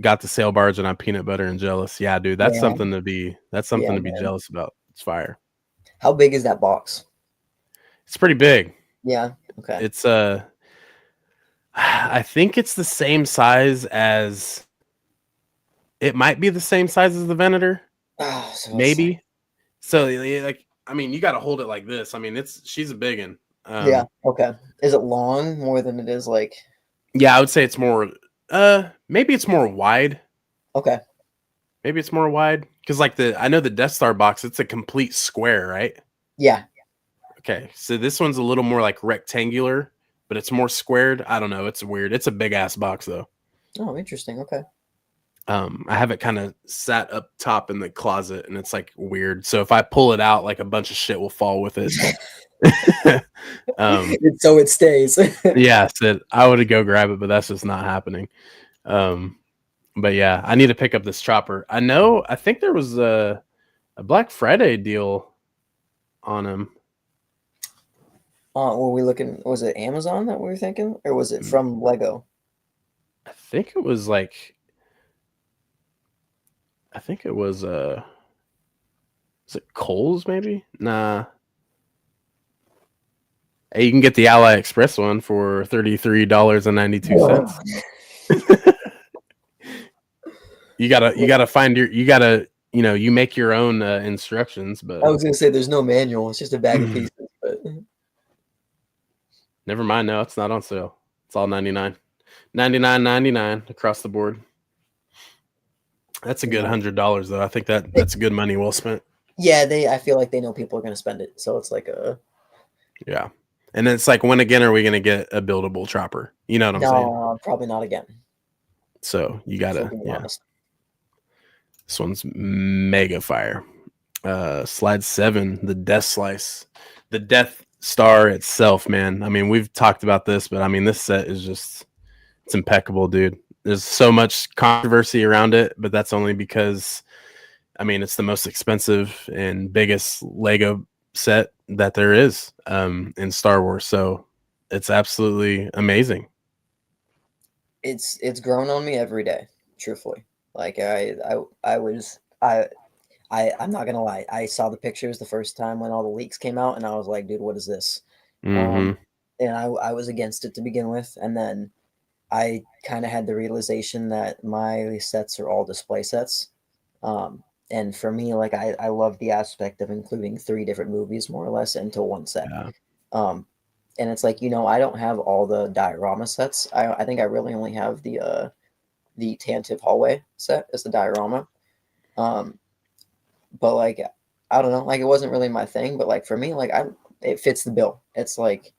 got the sail barge and I'm peanut butter and jealous. Yeah, dude, that's Yeah, something to be yeah, man. jealous about. It's fire. How big is that box? It's pretty big. Yeah. Okay. It's I think it's the same size as it might be the same size as the Venator, Oh, so it's like, maybe. So like, I mean, you got to hold it like this. I mean, she's a big one. yeah. Okay. Is it long more than it is like? Yeah, I would say it's more. Maybe it's more wide. Okay. Maybe it's more wide because like I know the Death Star box, it's a complete square, right? Yeah. Okay, so this one's a little more like rectangular, but it's more squared. I don't know. It's weird. It's a big ass box though. Oh, interesting. Okay. I have it kind of sat up top in the closet, and it's like weird. So if I pull it out, like a bunch of shit will fall with it. um, So it stays. yeah, so I would go grab it, but that's just not happening. Um, but yeah, I need to pick up this chopper. I think there was a Black Friday deal on him. Were we looking? Was it Amazon that we were thinking, or was it from Lego? I think it was like I think it was is it Kohl's maybe? Nah. Hey, you can get the Ally Express one for $33.92. Whoa. You gotta find you gotta you make your own instructions, I but was gonna say there's no manual. It's just a bag of pieces. But never mind. No, it's not on sale. It's all 99 across the board. That's a good yeah, $100 though. I think that's good money well spent. yeah. I feel like they know people are gonna spend it, so it's like a Yeah. And it's like, when again are we gonna get a buildable chopper? You know what I'm saying? no, probably not again. So you If we're gotta, being yeah. honest. This one's mega fire. Slide 7, the Death Slice, the Death Star itself, man. I mean, we've talked about this, but I mean, this set is it's impeccable, dude. There's so much controversy around it, but that's only because, I mean, it's the most expensive and biggest Lego set that there is in Star Wars. So it's absolutely amazing. It's grown on me every day, truthfully. Like I was I'm not gonna lie. I saw the pictures the first time when all the leaks came out, and I was like, dude, what is this? Um, Mm-hmm. and I was against it to begin with, and then I kind of had the realization that my sets are all display sets. Um, And for me, like I love the aspect of including three different movies more or less into one set. Yeah. Um, and it's like, I don't have all the diorama sets. I think I really only have the Tantive hallway set as the diorama. Um, but like I don't know, like it wasn't really my thing, but like for me, like it fits the bill. It's like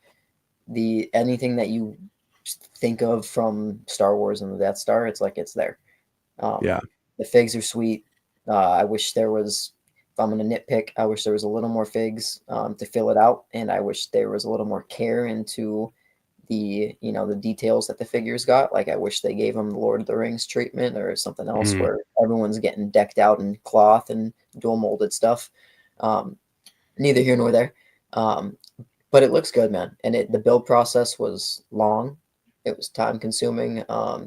the anything that you think of from Star Wars and the Death Star, it's like it's there. Um, Yeah. the figs are sweet. I wish there was, if I'm going to nitpick, I wish there was a little more figs to fill it out, and I wish there was a little more care into the details that the figures got. Like I wish they gave them the Lord of the Rings treatment or something else Mm. where everyone's getting decked out in cloth and dual molded stuff. Um, Neither here nor there. Um, but it looks good, man. And the build process was long. It was time consuming.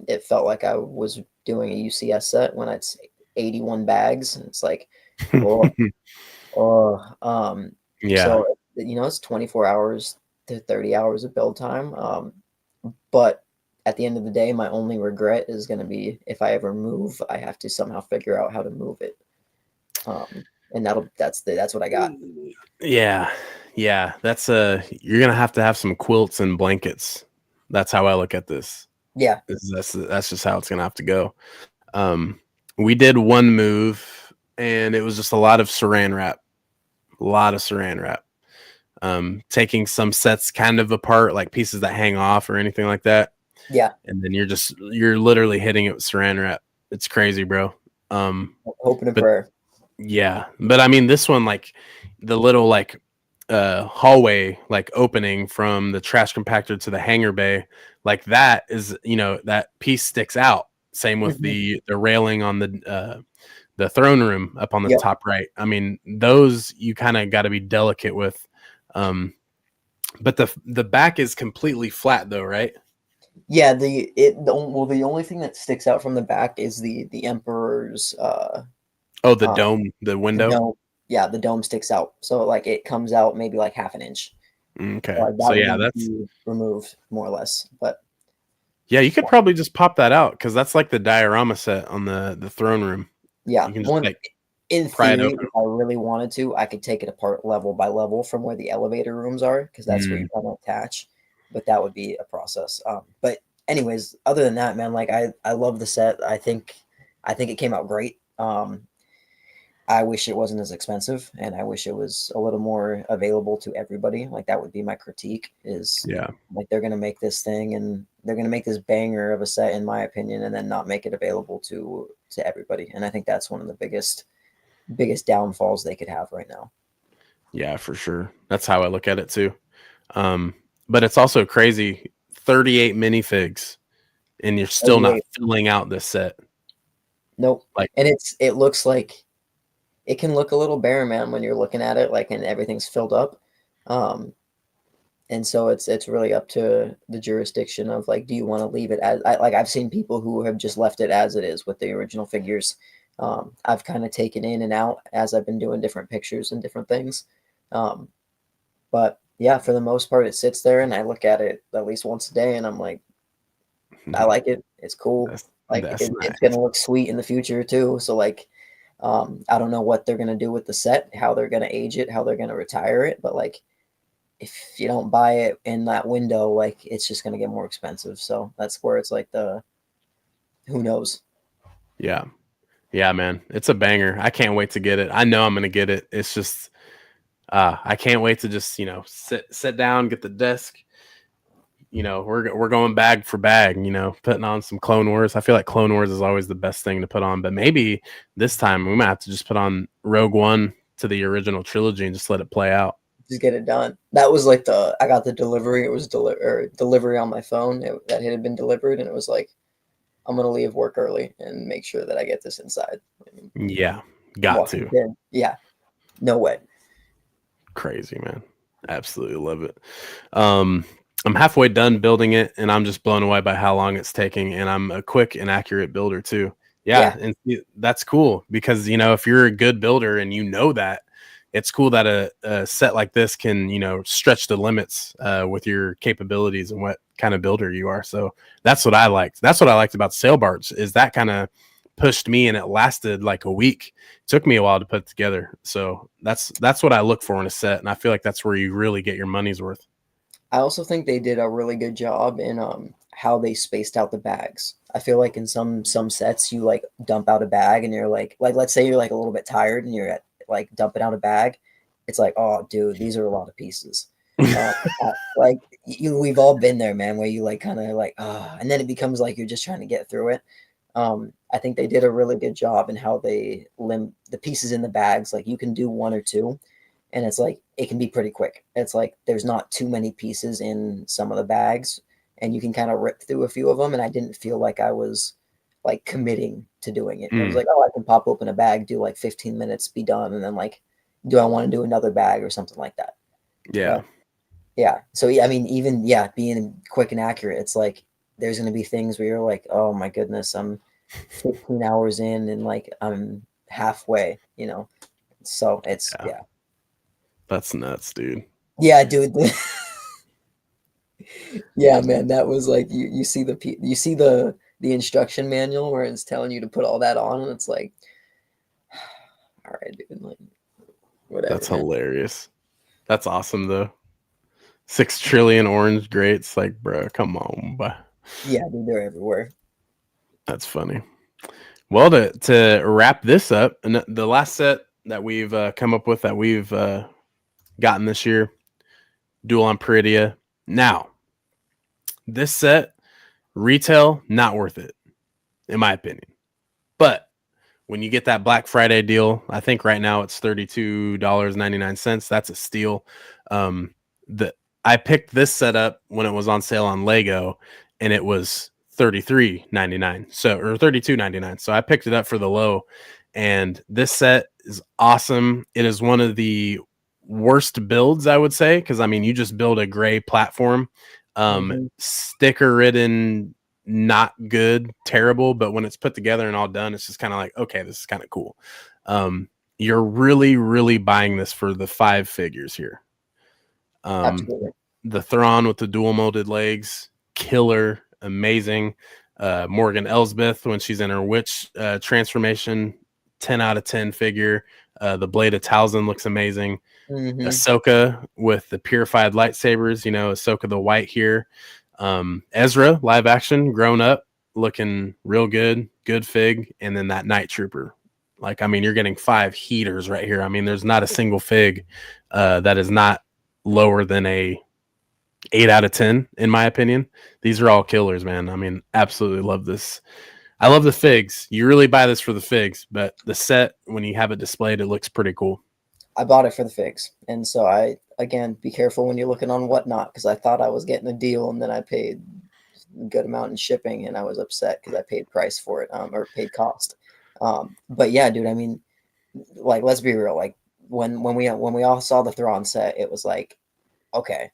It felt like I was doing a UCS set when it's 81 bags. It's like, oh, oh. Yeah. So it's 24 hours to 30 hours of build time. But at the end of the day, my only regret is going to be if I ever move, I have to somehow figure out how to move it. And that's what I got. Yeah. Yeah. That's you're gonna have to have some quilts and blankets. That's how I look at this. Yeah, That's just how it's gonna have to go. Um, we did one move, and it was just a lot of saran wrap, a lot of saran wrap. Taking some sets kind of apart, like pieces that hang off or anything like that, yeah. and then you're literally hitting it with saran wrap. It's crazy, bro. Hoping and But prayer. yeah, but I mean, this one, like the little like hallway like opening from the trash compactor to the hangar bay, like that is, that piece sticks out. Same with Mhm. the railing on the throne room up on the Yep. top right. I mean, those you kind of got to be delicate with. Um, but the back is completely flat though, right? Yeah, the only thing that sticks out from the back is the Emperor's Oh, the um dome, the the window. dome. Yeah, the dome sticks out. So like it comes out maybe like half an inch. Okay, Like so that would yeah, need to that's be removed more or less. But yeah. You could probably just pop that out because that's like the diorama set on the throne room. yeah, You can just one like in pry it theory, open. if I really wanted to, I could take it apart level by level from where the elevator rooms are, because that's where you Mm, kind of attach. But that would be a process. But anyways, other than that, man, like I love the set. I think it came out great. I wish it wasn't as expensive, and I wish it was a little more available to everybody. Like that would be my critique. Is yeah, like they're gonna make this thing, and they're gonna make this banger of a set, in my opinion, and then not make it available to everybody. And I think that's one of the biggest downfalls they could have right now. yeah, for sure. That's how I look at it too. Um, but it's also crazy. 38 minifigs, and you're still not 38. filling out this set. Nope. Like, And it looks like it can look a little bare, man, when you're looking at it, like and everything's filled up. Um, and so it's really up to the jurisdiction of like, do you want to leave it as like I've seen people who have just left it as it is with the original figures. I've kind of taken in and out as I've been doing different pictures and different things. Um, but yeah, for the most part, it sits there and I look at it at least once a day and I'm like, I like it. It's cool. Like that's it's nice. gonna look sweet in the future too. So like, I don't know what they're gonna do with the set, how they're gonna age it, how they're gonna retire it, but like if you don't buy it in that window, like it's just gonna get more expensive. So that's where it's like the who knows. Yeah, yeah, man, it's a banger. I can't wait to get it. I know I'm gonna get it. It's just, I can't wait to just sit down, get the desk. We're going bag for bag. Putting on some Clone Wars. I feel like Clone Wars is always the best thing to put on, but maybe this time we might have to just put on Rogue One to the original trilogy and just let it play out. Just get it done. That was like I got the delivery. It was delivery on my phone that it had been delivered, and it was like I'm gonna leave work early and make sure that I get this inside. And Yeah, got walking to. in, yeah, no way. Crazy, man. Absolutely love it. Um, I'm halfway done building it, and I'm just blown away by how long it's taking. And I'm a quick and accurate builder too. Yeah, Yeah, and that's cool because if you're a good builder and that, it's cool that a set like this can stretch the limits with your capabilities and what kind of builder you are. So that's what I liked. That's what I liked about Sailbarts is that kind of pushed me, and it lasted like a week. It took me a while to put together. So that's what I look for in a set, and I feel like that's where you really get your money's worth. I also think they did a really good job in how they spaced out the bags. I feel like in some sets you like dump out a bag and you're like let's say you're like a little bit tired and you're at like dumping out a bag. It's like, oh dude, these are a lot of pieces. Uh, like we've all been there, man, where you like kind of like and then it becomes like you're just trying to get through it. I think they did a really good job in how they limit the pieces in the bags. Like you can do one or two, and it's like it can be pretty quick. It's like there's not too many pieces in some of the bags, and you can kind of rip through a few of them. And I didn't feel like I was like committing to doing it. It was like, oh, I can pop open a bag, do like 15 minutes, be done, and then like, do I want to do another bag or something like that? Yeah. Yeah. So yeah, I mean, even being quick and accurate, it's like there's going to be things where you're like, oh my goodness, I'm 15 hours in and like I'm halfway, you know. So it's yeah. That's nuts, dude. Yeah, dude. Yeah, man, that was like you see the instruction manual where it's telling you to put all that on, and it's like, all right, dude, like whatever, That's man. hilarious. That's awesome though. 6 trillion orange grates, like, bro, come on, bro. Yeah, dude, they're everywhere. That's funny. Well, to wrap this up, and the last set that we've come up with that we've gotten this year, Dual on Peridia. Now, this set, retail, not worth it, in my opinion. But when you get that Black Friday deal, I think right now it's $32.99. That's a steal. The I picked this setup when it was on sale on Lego, and it was $33.99. So, or $32.99. So I picked it up for the low, and this set is awesome. It is one of the worst builds, I would say, because I mean, you just build a gray platform, sticker ridden, not good, terrible, but when it's put together and all done, it's just kind of like, okay, this is kind of cool. You're really, really buying this for the 5 figures here. Absolutely. The Thrawn with the dual molded legs, killer, amazing. Morgan Elsbeth when she's in her witch transformation, 10 out of 10 figure. The Blade of Talzin looks amazing. Ahsoka with the purified lightsabers, you know, Ahsoka the white here. Ezra live action, grown up, looking real good, good fig, and then that Night Trooper. Like, I mean, you're getting 5 heaters right here. I mean, there's not a single fig that is not lower than a 8 out of 10, in my opinion. These are all killers, man. I mean, absolutely love this. I love the figs. You really buy this for the figs, but the set, when you have it displayed, it looks pretty cool. I bought it for the figs, and so again, be careful when you're looking on Whatnot, because I thought I was getting a deal, and then I paid a good amount in shipping, and I was upset because I paid price for it, or paid cost. But yeah, dude, I mean, like, let's be real. Like when we all saw the Thrawn set, it was like, okay,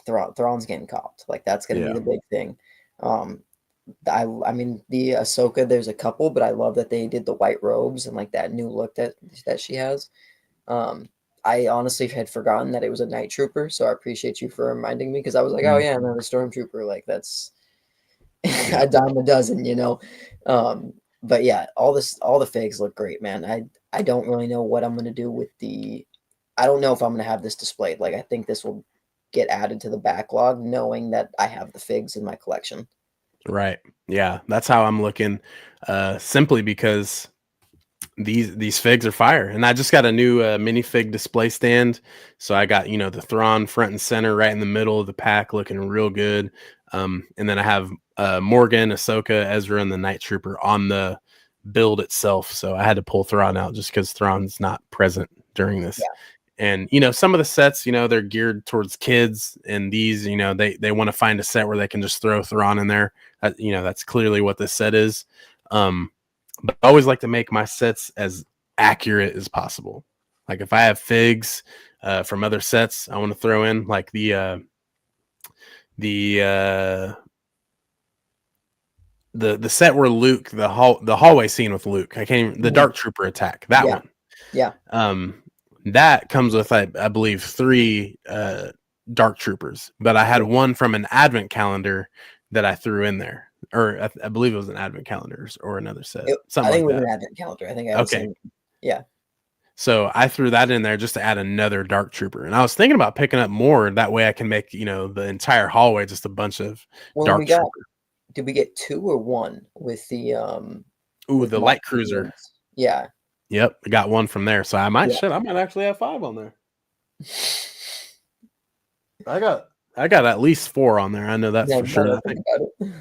Thrawn's getting copped. Like that's gonna be the big thing. I mean the Ahsoka, there's a couple, but I love that they did the white robes and like that new look that she has. I honestly had forgotten that it was a night trooper, so I appreciate you for reminding me, because I was like, oh yeah, another stormtrooper. Like that's a dime a dozen, you know. But yeah, all the figs look great, man. I don't really know what I'm gonna do with the. I don't know if I'm gonna have this displayed. Like I think this will get added to the backlog, knowing that I have the figs in my collection. Right. Yeah, that's how I'm looking. Simply because these figs are fire, and I just got a new minifig display stand, so I got, you know, the Thrawn front and center right in the middle of the pack, looking real good. And then I have Morgan, Ahsoka, Ezra, and the Night Trooper on the build itself, so I had to pull Thrawn out just because Thrawn's not present during this. Yeah. And you know, some of the sets, you know, they're geared towards kids, and these, you know, they want to find a set where they can just throw Thrawn in there. You know, that's clearly what this set is. But I always like to make my sets as accurate as possible. Like if I have figs from other sets, I want to throw in like the set where Luke, the hallway scene with Luke. The Dark Trooper attack, that one. Yeah. That comes with I believe 3 Dark Troopers, but I had one from an advent calendar that I threw in there. or I believe it was an advent calendar or another set, I something think like it was that. an advent calendar. I think I have the Okay. same. Yeah. So I threw that in there just to add another dark trooper. And I was thinking about picking up more. That way I can make, the entire hallway just a bunch of When we dark got, trooper. did we get 2 or 1 with the Ooh, with the Moff light cruiser. Gideon's? Yeah. Yep. I got one from there. So I might Yeah. I might actually have 5 on there. I got at least 4 on there. I know that's Yeah, for now sure. that I think about it.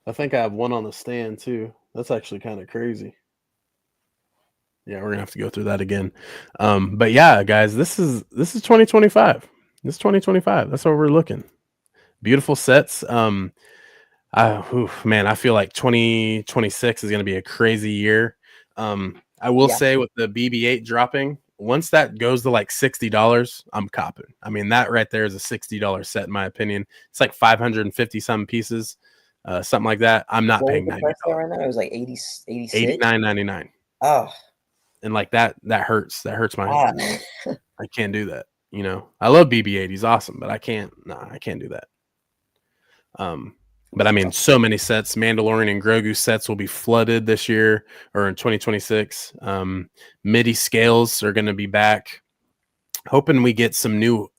I think I have one on the stand too. That's actually kind of crazy. Yeah, we're gonna have to go through that again. But yeah, guys, this is 2025. This is 2025. That's what we're looking. Beautiful sets. Man, I feel like 2026 is gonna be a crazy year. I will Yeah. say with the BB-8 dropping, once that goes to like $60, I'm copping. I mean, that right there is a $60 set in my opinion. It's like 550 some pieces, something like that. I'm not What was paying the $90. price there right now? It was like 80, 86. 89.99. Oh, And like that hurts. That hurts my ah. I can't do that. I love BB-8. He's awesome, but I can't do that. But I mean, so many sets. Mandalorian and Grogu sets will be flooded this year or in 2026. MIDI scales are going to be back. Hoping we get some new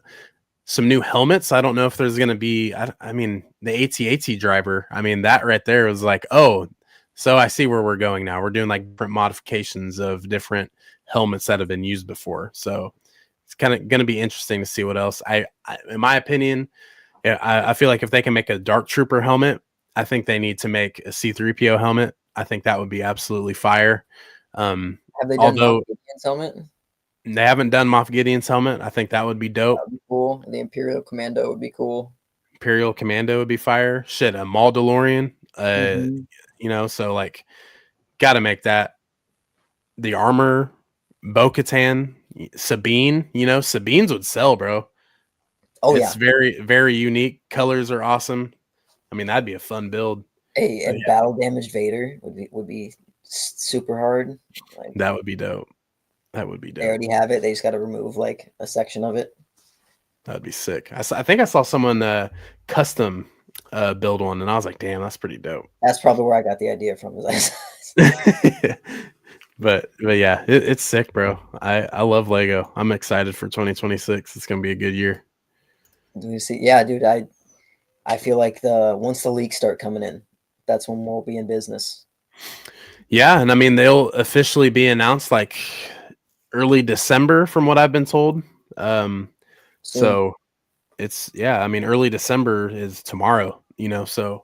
helmets. I don't know if there's going to be. I mean, the AT-AT driver. I mean, that right there was like, oh, so I see where we're going now. We're doing like different modifications of different helmets that have been used before. So it's kind of going to be interesting to see what else. In my opinion, yeah, I feel like if they can make a Dark Trooper helmet, I think they need to make a C-3PO helmet. I think that would be absolutely fire. Have they done Moff Although Gideon's helmet? they haven't done Moff Gideon's helmet, I think that would be dope. That would be cool. The Imperial Commando would be cool. Imperial Commando would be fire. Shit, a Mandalorian. Mhm. So like, got to make that. The armor, Bo-Katan, Sabine. Sabine's would sell, bro. Oh It's yeah. very, very unique. Colors are awesome. I mean, that'd be a fun build. A But yeah, battle damaged Vader would be super hard. Like that would be dope. That would be they dope. already have it. They just got to remove like a section of it. That'd be sick. I think I saw someone custom build one, and I was like, "Damn, that's pretty dope." That's probably where I got the idea from. but yeah, it's sick, bro. I love Lego. I'm excited for 2026. It's gonna be a good year. Do you see? Yeah, dude. I feel like once the leaks start coming in, that's when we'll be in business. Yeah, and I mean they'll officially be announced like early December, from what I've been told. Soon. So I mean early December is tomorrow. So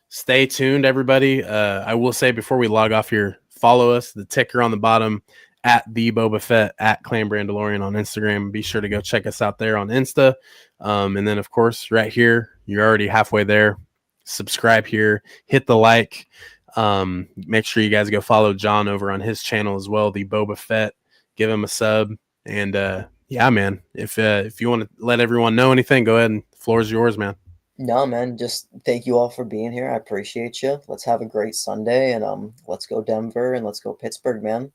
stay tuned, everybody. I will say before we log off here, follow us. The ticker on the bottom at the Boba Fett at Clan Brandalorian on Instagram. Be sure to go check us out there on Insta. And then of course, right here, you're already halfway there. Subscribe here, hit the like. Make sure you guys go follow John over on his channel as well, the Boba Fett. Give him a sub. And yeah, man, if you want to let everyone know anything, go ahead and the floor is yours, man. No, man. Just thank you all for being here. I appreciate you. Let's have a great Sunday, and let's go Denver and let's go Pittsburgh, man.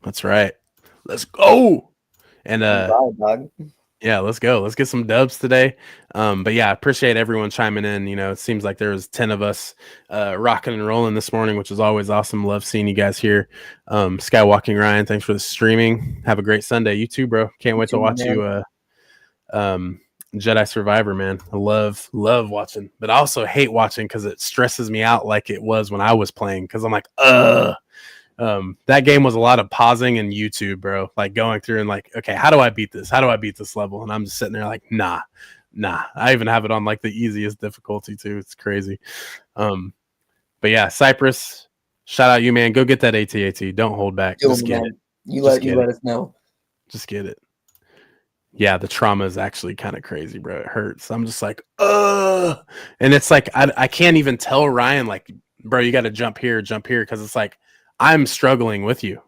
That's right. Let's go. And All right, dog. yeah, let's go. Let's get some dubs today. But yeah, I appreciate everyone chiming in. It seems like there was 10 of us rocking and rolling this morning, which is always awesome. Love seeing you guys here. Skywalking Ryan, thanks for the streaming. Have a great Sunday. You too, bro. Can't wait to watch you Jedi Survivor, man. I love watching, but I also hate watching because it stresses me out like it was when I was playing. Because I'm like, that game was a lot of pausing and YouTube, bro. Like going through and like, okay, how do I beat this? How do I beat this level? And I'm just sitting there like, nah. I even have it on like the easiest difficulty too. It's crazy. But yeah, Cypress, shout out you, man. Go get that AT-AT. Don't hold back. Just get it. You let us know. Just get it. Yeah, the trauma is actually kind of crazy, bro. It hurts. I'm just like, and it's like I can't even tell Ryan, like, bro, you got to jump here, because it's like I'm struggling with you.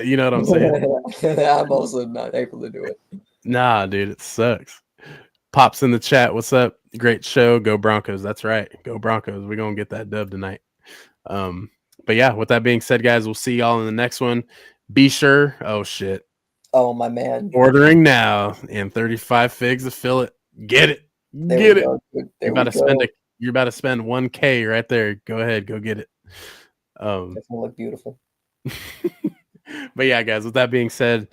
You know what I'm saying? I'm also not able to do it. Nah, dude, it sucks. Pops in the chat. What's up? Great show. Go Broncos. That's right. Go Broncos. We're gonna get that dub tonight. But yeah, with that being said, guys, we'll see y'all in the next one. Be sure. Oh shit. Oh my man. Ordering now and 35 figs to fill it. Get it. There Get we it. go. There You about we to spend go. You're about to spend 1K right there. Go ahead, go get it. Definitely look beautiful. But yeah, guys, with that being said,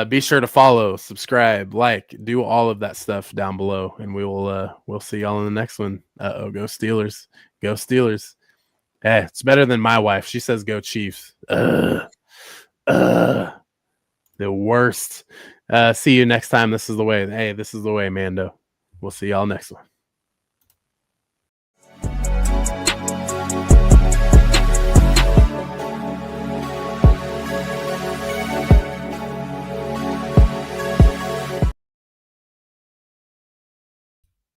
be sure to follow, subscribe, like, do all of that stuff down below, and we'll see y'all in the next one. Go Steelers. Go Steelers. It's better than my wife. She says go Chiefs. The worst. See you next time. This is the way. Hey, this is the way, Mando. We'll see y'all next one.